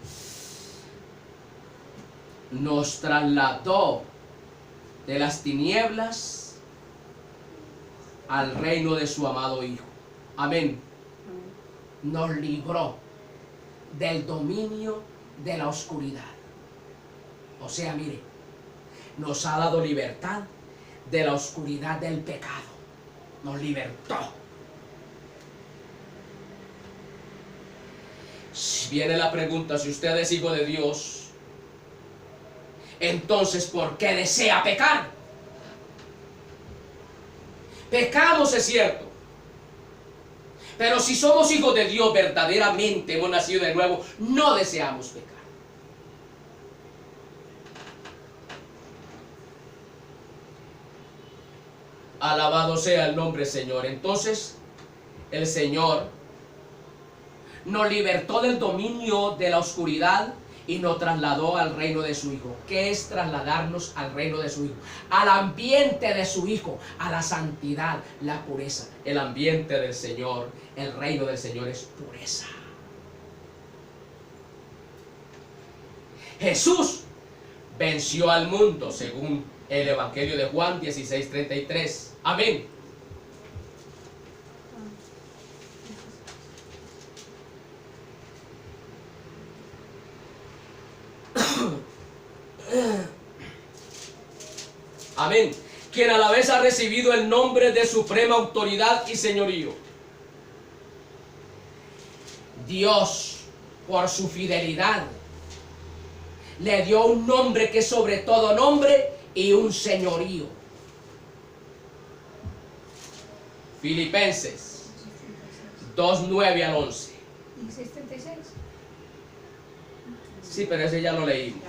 nos trasladó de las tinieblas al reino de su amado Hijo. Amén. Nos libró del dominio de la oscuridad. O sea, mire, nos ha dado libertad de la oscuridad del pecado. Nos libertó. Si viene la pregunta, si usted es hijo de Dios, entonces ¿por qué desea pecar? Pecamos, es cierto, pero si somos hijos de Dios, verdaderamente hemos nacido de nuevo, no deseamos pecar. Alabado sea el nombre del Señor. Entonces, el Señor nos libertó del dominio de la oscuridad y nos trasladó al reino de su Hijo. ¿Qué es trasladarnos al reino de su Hijo? Al ambiente de su Hijo, a la santidad, la pureza. El ambiente del Señor, el reino del Señor es pureza. Jesús venció al mundo, según el Evangelio de Juan 16:33. Amén. Amén. Quien a la vez ha recibido el nombre de suprema autoridad y señorío. Dios, por su fidelidad, le dio un nombre que es sobre todo nombre y un señorío. Filipenses 2:9 al 11. ¿Y 6:36? Sí, pero ese ya lo leímos.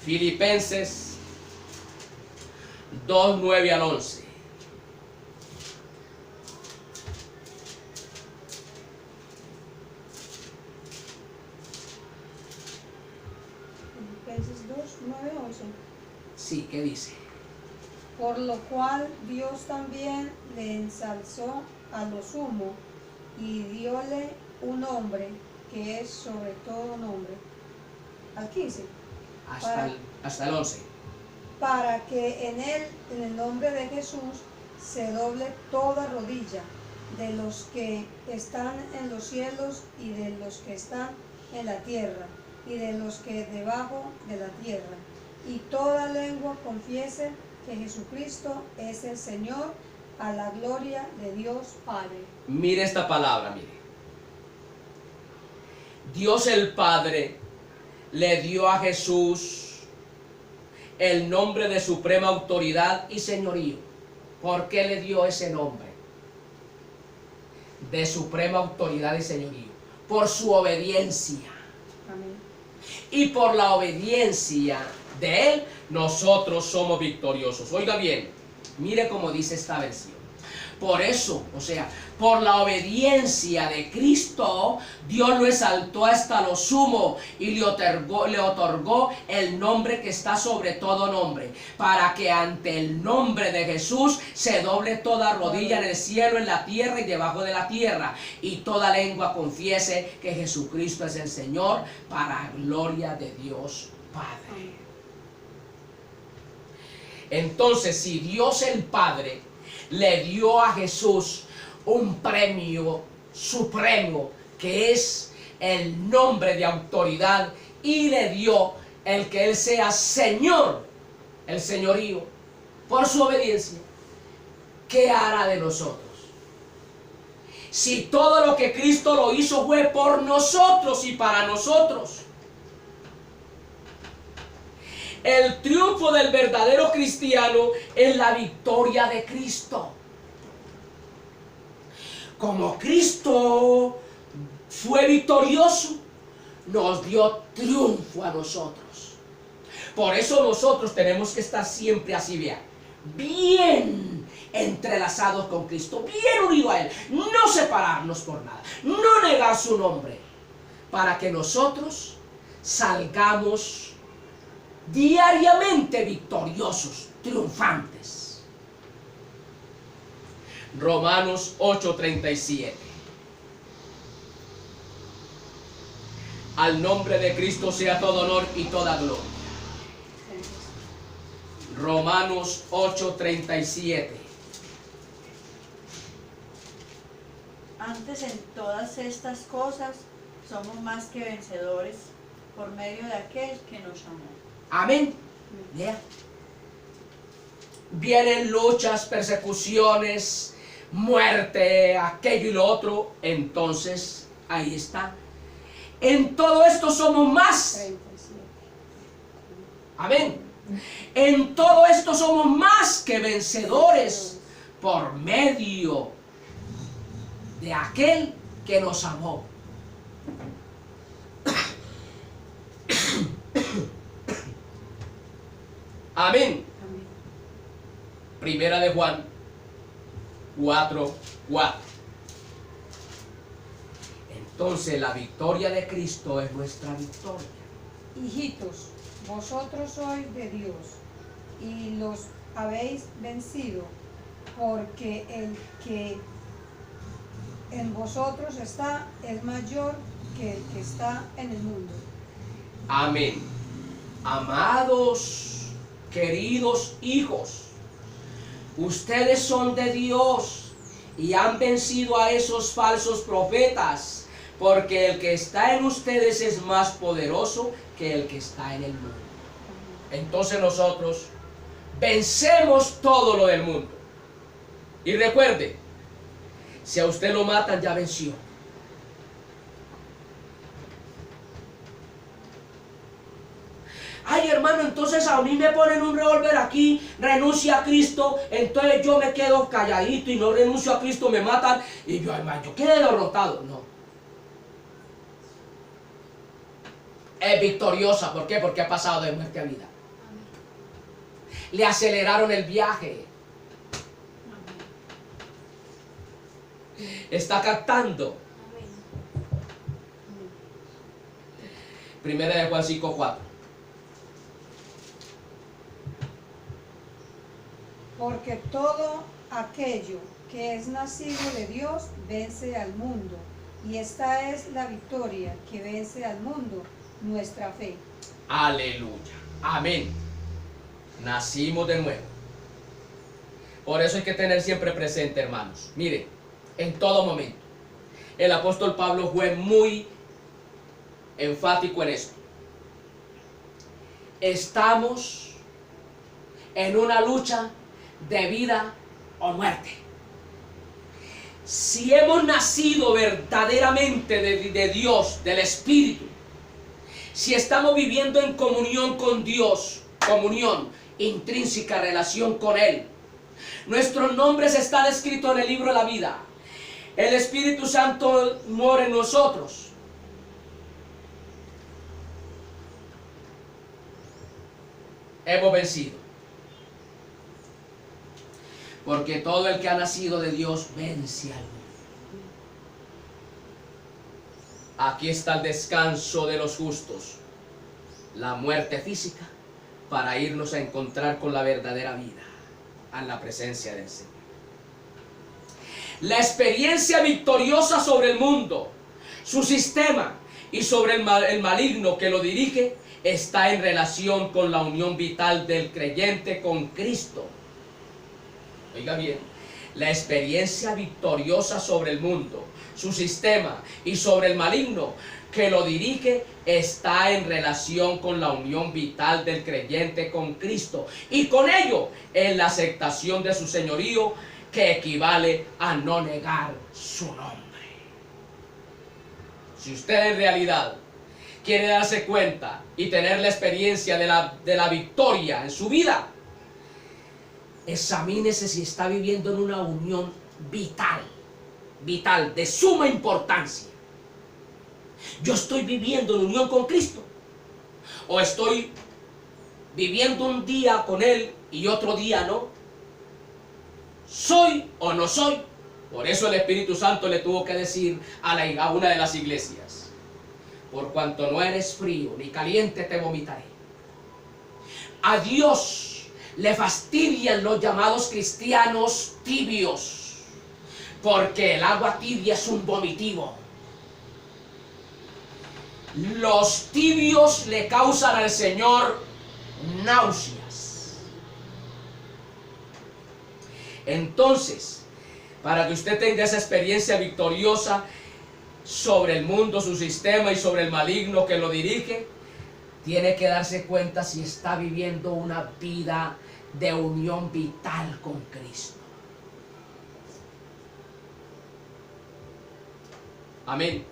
Filipenses 2:9 al 11. Filipenses 2:9-11. Sí, ¿qué dice? Por lo cual Dios también le ensalzó a lo sumo y diole un nombre que es sobre todo nombre. Al 15. Hasta el 11. Para que en él, en el nombre de Jesús, se doble toda rodilla de los que están en los cielos y de los que están en la tierra y de los que debajo de la tierra, y toda lengua confiese que Jesucristo es el Señor, a la gloria de Dios Padre. Mire esta palabra, mire. Dios el Padre le dio a Jesús el nombre de suprema autoridad y señorío. ¿Por qué le dio ese nombre de suprema autoridad y señorío? Por su obediencia. Amén. Y por la obediencia de Él, nosotros somos victoriosos. Oiga bien, mire cómo dice esta versión. Por eso, o sea, por la obediencia de Cristo, Dios lo exaltó hasta lo sumo y le otorgó el nombre que está sobre todo nombre, para que ante el nombre de Jesús se doble toda rodilla en el cielo, en la tierra y debajo de la tierra, y toda lengua confiese que Jesucristo es el Señor, para gloria de Dios Padre. Entonces, si Dios el Padre le dio a Jesús un premio supremo, que es el nombre de autoridad, y le dio el que Él sea Señor, el señorío, por su obediencia, ¿qué hará de nosotros? Si todo lo que Cristo lo hizo fue por nosotros y para nosotros. El triunfo del verdadero cristiano es la victoria de Cristo. Como Cristo fue victorioso, nos dio triunfo a nosotros. Por eso nosotros tenemos que estar siempre así, vean, bien entrelazados con Cristo, bien unidos a Él, no separarnos por nada, no negar su nombre, para que nosotros salgamos diariamente victoriosos, triunfantes. Romanos 8:37. Al nombre de Cristo sea todo honor y toda gloria. Romanos 8:37. Antes en todas estas cosas somos más que vencedores por medio de aquel que nos amó. Amén. Yeah. Vienen luchas, persecuciones, muerte, aquello y lo otro. Entonces, ahí está. En todo esto somos más. 37. Amén. En todo esto somos más que vencedores por medio de aquel que nos amó. Amén. Amén. Primera de Juan 4:4. Entonces la victoria de Cristo es nuestra victoria. Hijitos, vosotros sois de Dios y los habéis vencido, porque el que en vosotros está es mayor que el que está en el mundo. Amén. Amados, queridos hijos, ustedes son de Dios y han vencido a esos falsos profetas, porque el que está en ustedes es más poderoso que el que está en el mundo. Entonces nosotros vencemos todo lo del mundo. Y recuerde, si a usted lo matan, ya venció. Ay, hermano, entonces a mí me ponen un revólver aquí, renuncia a Cristo, entonces yo me quedo calladito y no renuncio a Cristo, me matan y yo, hermano, yo quedé derrotado. No. Es victoriosa. ¿Por qué? Porque ha pasado de muerte a vida. Le aceleraron el viaje. Está captando. Primera de Juan 5:4. Porque todo aquello que es nacido de Dios vence al mundo, y esta es la victoria que vence al mundo, nuestra fe. Aleluya. Amén. Nacimos de nuevo. Por eso hay que tener siempre presente, hermanos. Miren, en todo momento. El apóstol Pablo fue muy enfático en esto. Estamos en una lucha de vida o muerte. Si hemos nacido verdaderamente de Dios, del Espíritu, si estamos viviendo en comunión con Dios, comunión intrínseca, relación con Él, nuestros nombres están escritos en el libro de la vida. El Espíritu Santo mora en nosotros. Hemos vencido. porque todo el que ha nacido de Dios vence al mundo. Aquí está el descanso de los justos, la muerte física, para irnos a encontrar con la verdadera vida, en la presencia del Señor. La experiencia victoriosa sobre el mundo, su sistema y sobre el maligno que lo dirige, está en relación con la unión vital del creyente con Cristo. Oiga bien, la experiencia victoriosa sobre el mundo, su sistema y sobre el maligno que lo dirige está en relación con la unión vital del creyente con Cristo, y con ello en la aceptación de su señorío, que equivale a no negar su nombre. Si usted en realidad quiere darse cuenta y tener la experiencia de la victoria en su vida, examínese si está viviendo en una unión vital, de suma importancia. Yo estoy viviendo en unión con Cristo, o estoy viviendo un día con Él y otro día no. ¿Soy o no soy? Por eso el Espíritu Santo le tuvo que decir a una de las iglesias: por cuanto no eres frío ni caliente, te vomitaré. A Dios le fastidian los llamados cristianos tibios, porque el agua tibia es un vomitivo. Los tibios le causan al Señor náuseas. Entonces, para que usted tenga esa experiencia victoriosa sobre el mundo, su sistema y sobre el maligno que lo dirige, tiene que darse cuenta si está viviendo una vida de unión vital con Cristo. Amén.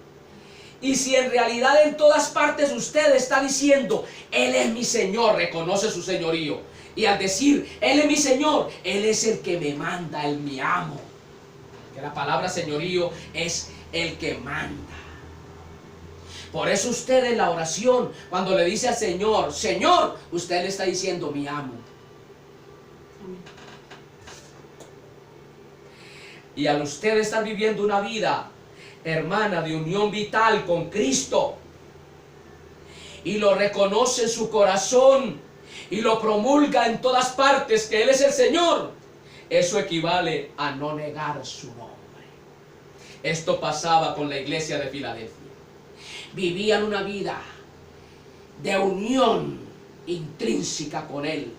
Y si en realidad en todas partes usted está diciendo: Él es mi Señor, reconoce su señorío, y al decir Él es mi Señor, Él es el que me manda, Él me amo. Que la palabra señorío es el que manda. Por eso usted en la oración, cuando le dice al Señor, Señor, usted le está diciendo: mi amo. Y al usted estar viviendo una vida, hermana, de unión vital con Cristo, y lo reconoce en su corazón y lo promulga en todas partes que Él es el Señor, eso equivale a no negar su nombre. Esto pasaba con la iglesia de Filadelfia. Vivían una vida de unión intrínseca con Él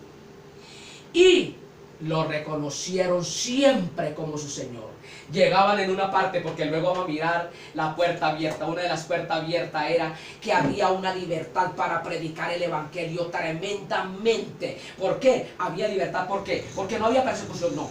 y lo reconocieron siempre como su Señor. Llegaban en una parte, porque luego vamos a mirar la puerta abierta. Una de las puertas abiertas era que había una libertad para predicar el evangelio tremendamente. ¿Por qué? Había libertad. ¿Por qué? Porque no había persecución, no.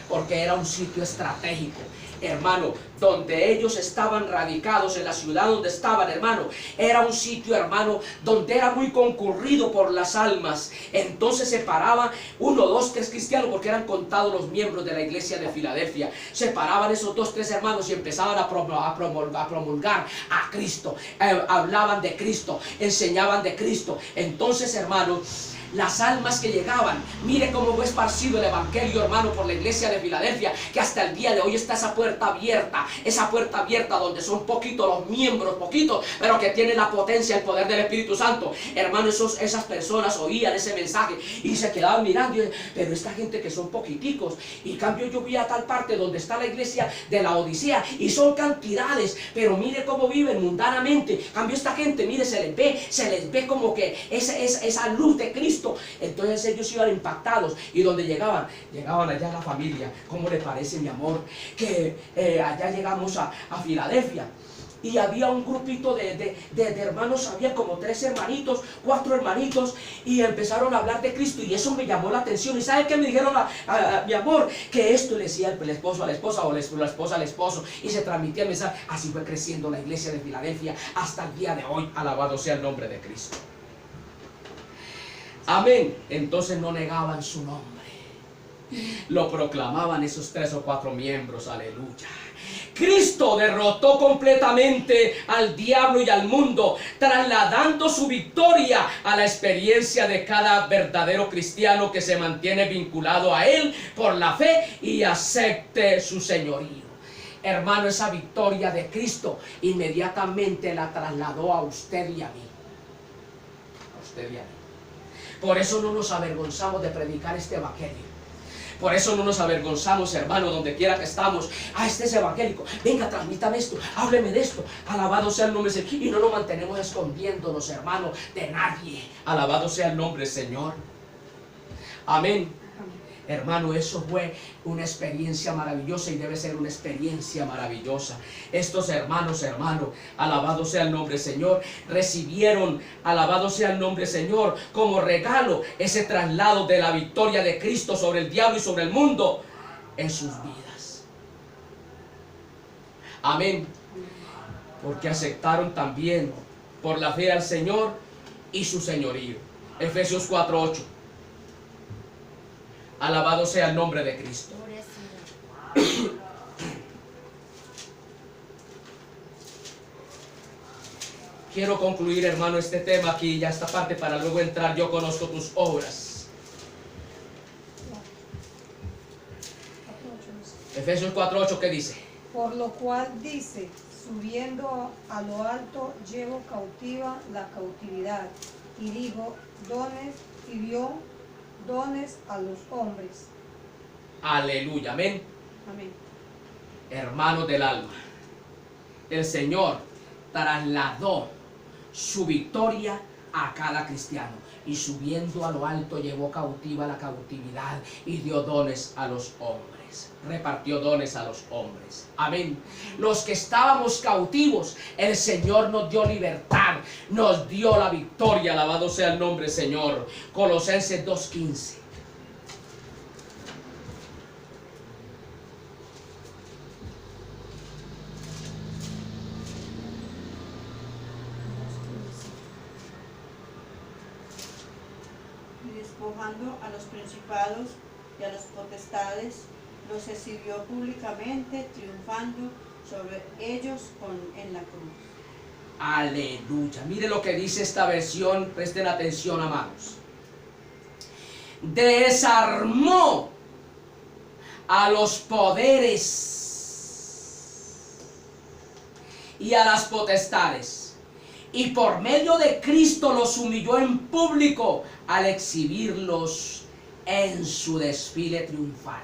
Porque era un sitio estratégico, hermano, donde ellos estaban radicados, en la ciudad donde estaban, hermano, era un sitio, hermano, donde era muy concurrido por las almas. Entonces se paraban 1, 2, 3 cristianos, porque eran contados los miembros de la iglesia de Filadelfia. Se paraban esos 2, 3 hermanos y empezaban a promulgar a Cristo. Hablaban de Cristo, enseñaban de Cristo. Entonces, hermanos, las almas que llegaban, mire cómo fue esparcido el evangelio, hermano, por la iglesia de Filadelfia, que hasta el día de hoy está esa puerta abierta donde son poquitos los miembros, poquitos, pero que tienen la potencia, el poder del Espíritu Santo. Hermano, esas personas oían ese mensaje y se quedaban mirando, pero esta gente que son poquiticos, y en cambio yo vi a tal parte donde está la iglesia de la Odisea y son cantidades, pero mire cómo viven mundanamente. En cambio esta gente, mire, se les ve como que esa luz de Cristo. Entonces ellos iban impactados, y donde llegaban allá la familia. ¿Cómo le parece, mi amor, que allá llegamos a Filadelfia? Y había un grupito de hermanos, había como 3 hermanitos, 4 hermanitos, y empezaron a hablar de Cristo, y eso me llamó la atención. ¿Y sabe qué me dijeron a mi amor? Que esto le decía el esposo a la esposa, o la esposa al esposo, y se transmitía el mensaje. Así fue creciendo la iglesia de Filadelfia hasta el día de hoy. Alabado sea el nombre de Cristo. Amén. Entonces no negaban su nombre. Lo proclamaban esos 3 o 4 miembros, aleluya. Cristo derrotó completamente al diablo y al mundo, trasladando su victoria a la experiencia de cada verdadero cristiano que se mantiene vinculado a Él por la fe y acepte su señorío. Hermano, esa victoria de Cristo inmediatamente la trasladó a usted y a mí. A usted y a mí. Por eso no nos avergonzamos de predicar este evangelio. Por eso no nos avergonzamos, hermano, donde quiera que estamos. Este es evangélico. Venga, transmítame esto. Hábleme de esto. Alabado sea el nombre del Señor. Y no nos mantenemos escondiéndonos, hermano, de nadie. Alabado sea el nombre del Señor. Amén. Hermano, eso fue una experiencia maravillosa y debe ser una experiencia maravillosa. Estos hermanos, alabado sea el nombre del Señor, recibieron, alabado sea el nombre del Señor, como regalo ese traslado de la victoria de Cristo sobre el diablo y sobre el mundo en sus vidas. Amén. Porque aceptaron también por la fe al Señor y su señorío. Efesios 4:8. Alabado sea el nombre de Cristo. Quiero concluir, hermano, este tema aquí, ya esta parte, para luego entrar. Yo conozco tus obras. Efesios 4:8, ¿qué dice? Por lo cual dice, subiendo a lo alto, llevo cautiva la cautividad, y digo, y dio dones a los hombres. Aleluya, amén. Amén. Hermanos del alma, el Señor trasladó su victoria a cada cristiano, y subiendo a lo alto llevó cautiva la cautividad y dio dones a los hombres. Repartió dones a los hombres. Amén. Los que estábamos cautivos, el Señor nos dio libertad, nos dio la victoria. Alabado sea el nombre del Señor. Colosenses 2:15. Despojando a los principados y a los potestades, los exhibió públicamente, triunfando sobre ellos en la cruz. Aleluya. Mire lo que dice esta versión, presten atención, amados. Desarmó a los poderes y a las potestades, y por medio de Cristo los humilló en público al exhibirlos en su desfile triunfal.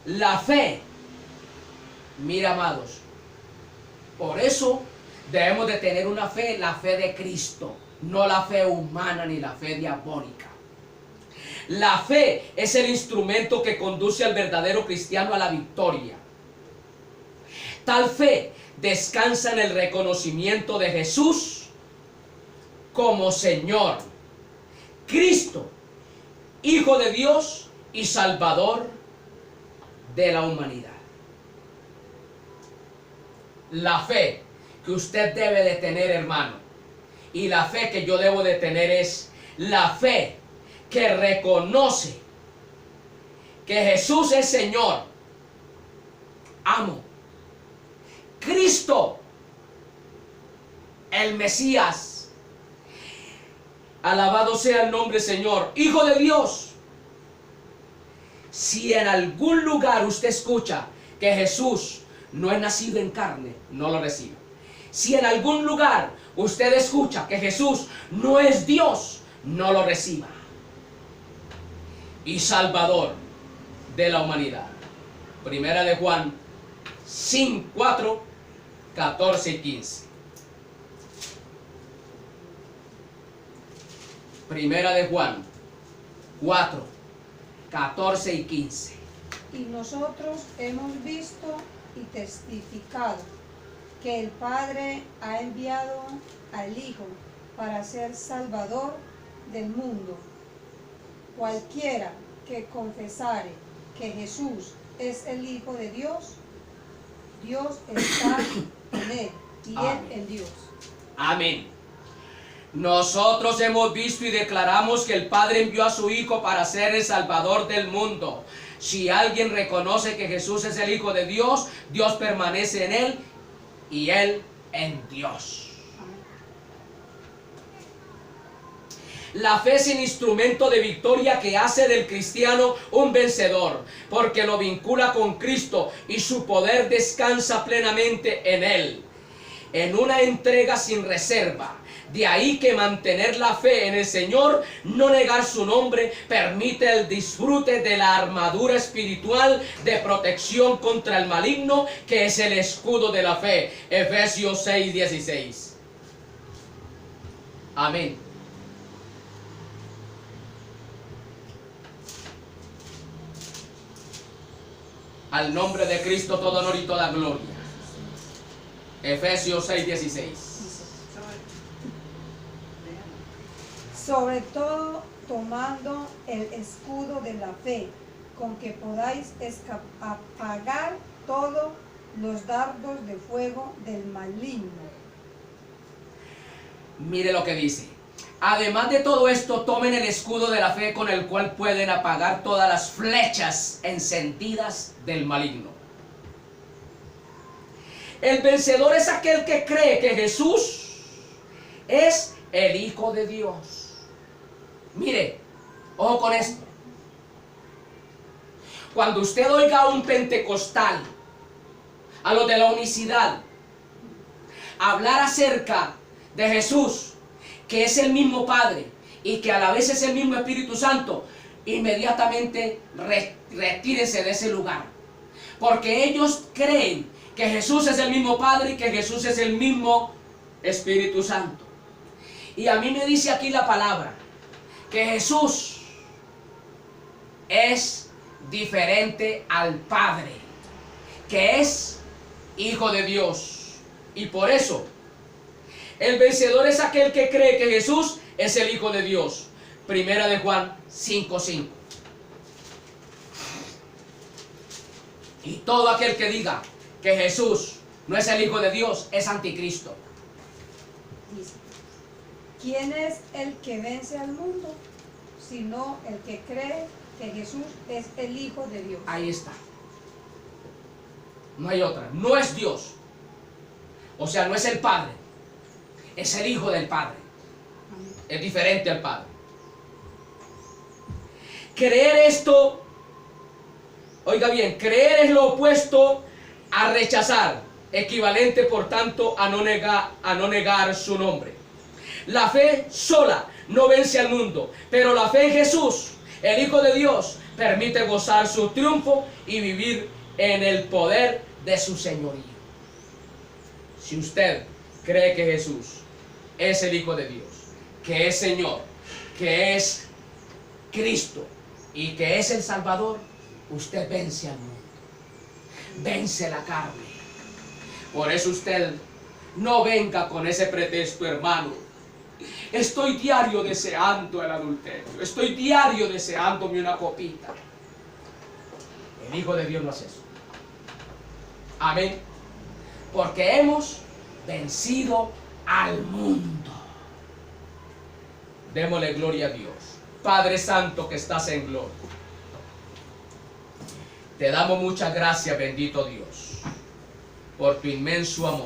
La fe, mira, amados, por eso debemos de tener una fe, la fe de Cristo, no la fe humana ni la fe diabólica. La fe es el instrumento que conduce al verdadero cristiano a la victoria. Tal fe descansa en el reconocimiento de Jesús como Señor, Cristo, Hijo de Dios y Salvador de la humanidad. La fe que usted debe de tener, hermano, y la fe que yo debo de tener, es la fe que reconoce que Jesús es Señor, amo, Cristo, el Mesías, alabado sea el nombre Señor, Hijo de Dios. Si en algún lugar usted escucha que Jesús no es nacido en carne, no lo reciba. Si en algún lugar usted escucha que Jesús no es Dios, no lo reciba. Y Salvador de la humanidad. Primera de Juan 5:4, 14 y 15. Primera de Juan 4, 14 y 15. Y nosotros hemos visto y testificado que el Padre ha enviado al Hijo para ser Salvador del mundo. Cualquiera que confesare que Jesús es el Hijo de Dios, Dios está en él y él en Dios. Amén. Nosotros hemos visto y declaramos que el Padre envió a su Hijo para ser el Salvador del mundo. Si alguien reconoce que Jesús es el Hijo de Dios, Dios permanece en él y él en Dios. La fe es un instrumento de victoria que hace del cristiano un vencedor, porque lo vincula con Cristo y su poder descansa plenamente en él, en una entrega sin reserva. De ahí que mantener la fe en el Señor, no negar su nombre, permite el disfrute de la armadura espiritual de protección contra el maligno, que es el escudo de la fe. Efesios 6:16. Amén. Al nombre de Cristo todo honor y toda gloria. Efesios 6:16. Sobre todo tomando el escudo de la fe, con que podáis apagar todos los dardos de fuego del maligno. Mire lo que dice. Además de todo esto, tomen el escudo de la fe con el cual pueden apagar todas las flechas encendidas del maligno. El vencedor es aquel que cree que Jesús es el Hijo de Dios. Mire, ojo con esto. Cuando usted oiga a un pentecostal, a los de la unicidad, hablar acerca de Jesús, que es el mismo Padre y que a la vez es el mismo Espíritu Santo, inmediatamente retírense de ese lugar. Porque ellos creen que Jesús es el mismo Padre y que Jesús es el mismo Espíritu Santo. Y a mí me dice aquí la palabra que Jesús es diferente al Padre, que es Hijo de Dios. Y por eso, el vencedor es aquel que cree que Jesús es el Hijo de Dios. Primera de Juan 5:5. Y todo aquel que diga que Jesús no es el Hijo de Dios es anticristo. Dice, ¿quién es el que vence al mundo? Sino el que cree que Jesús es el Hijo de Dios. Ahí está. No hay otra. No es Dios. O sea, no es el Padre. Es el Hijo del Padre. Es diferente al Padre. Creer esto, oiga bien, creer es lo opuesto a rechazar, equivalente por tanto a no negar su nombre. La fe sola no vence al mundo, pero la fe en Jesús, el Hijo de Dios, permite gozar su triunfo y vivir en el poder de su señorío. Si usted cree que Jesús es el Hijo de Dios, que es Señor, que es Cristo y que es el Salvador, usted vence al mundo, vence la carne. Por eso usted no venga con ese pretexto, hermano. Estoy diario deseando el adulterio, estoy diario deseándome una copita. El Hijo de Dios no hace eso. Amén. Porque hemos vencido al mundo. Démosle gloria a Dios. Padre Santo que estás en gloria, te damos muchas gracias, bendito Dios, por tu inmenso amor.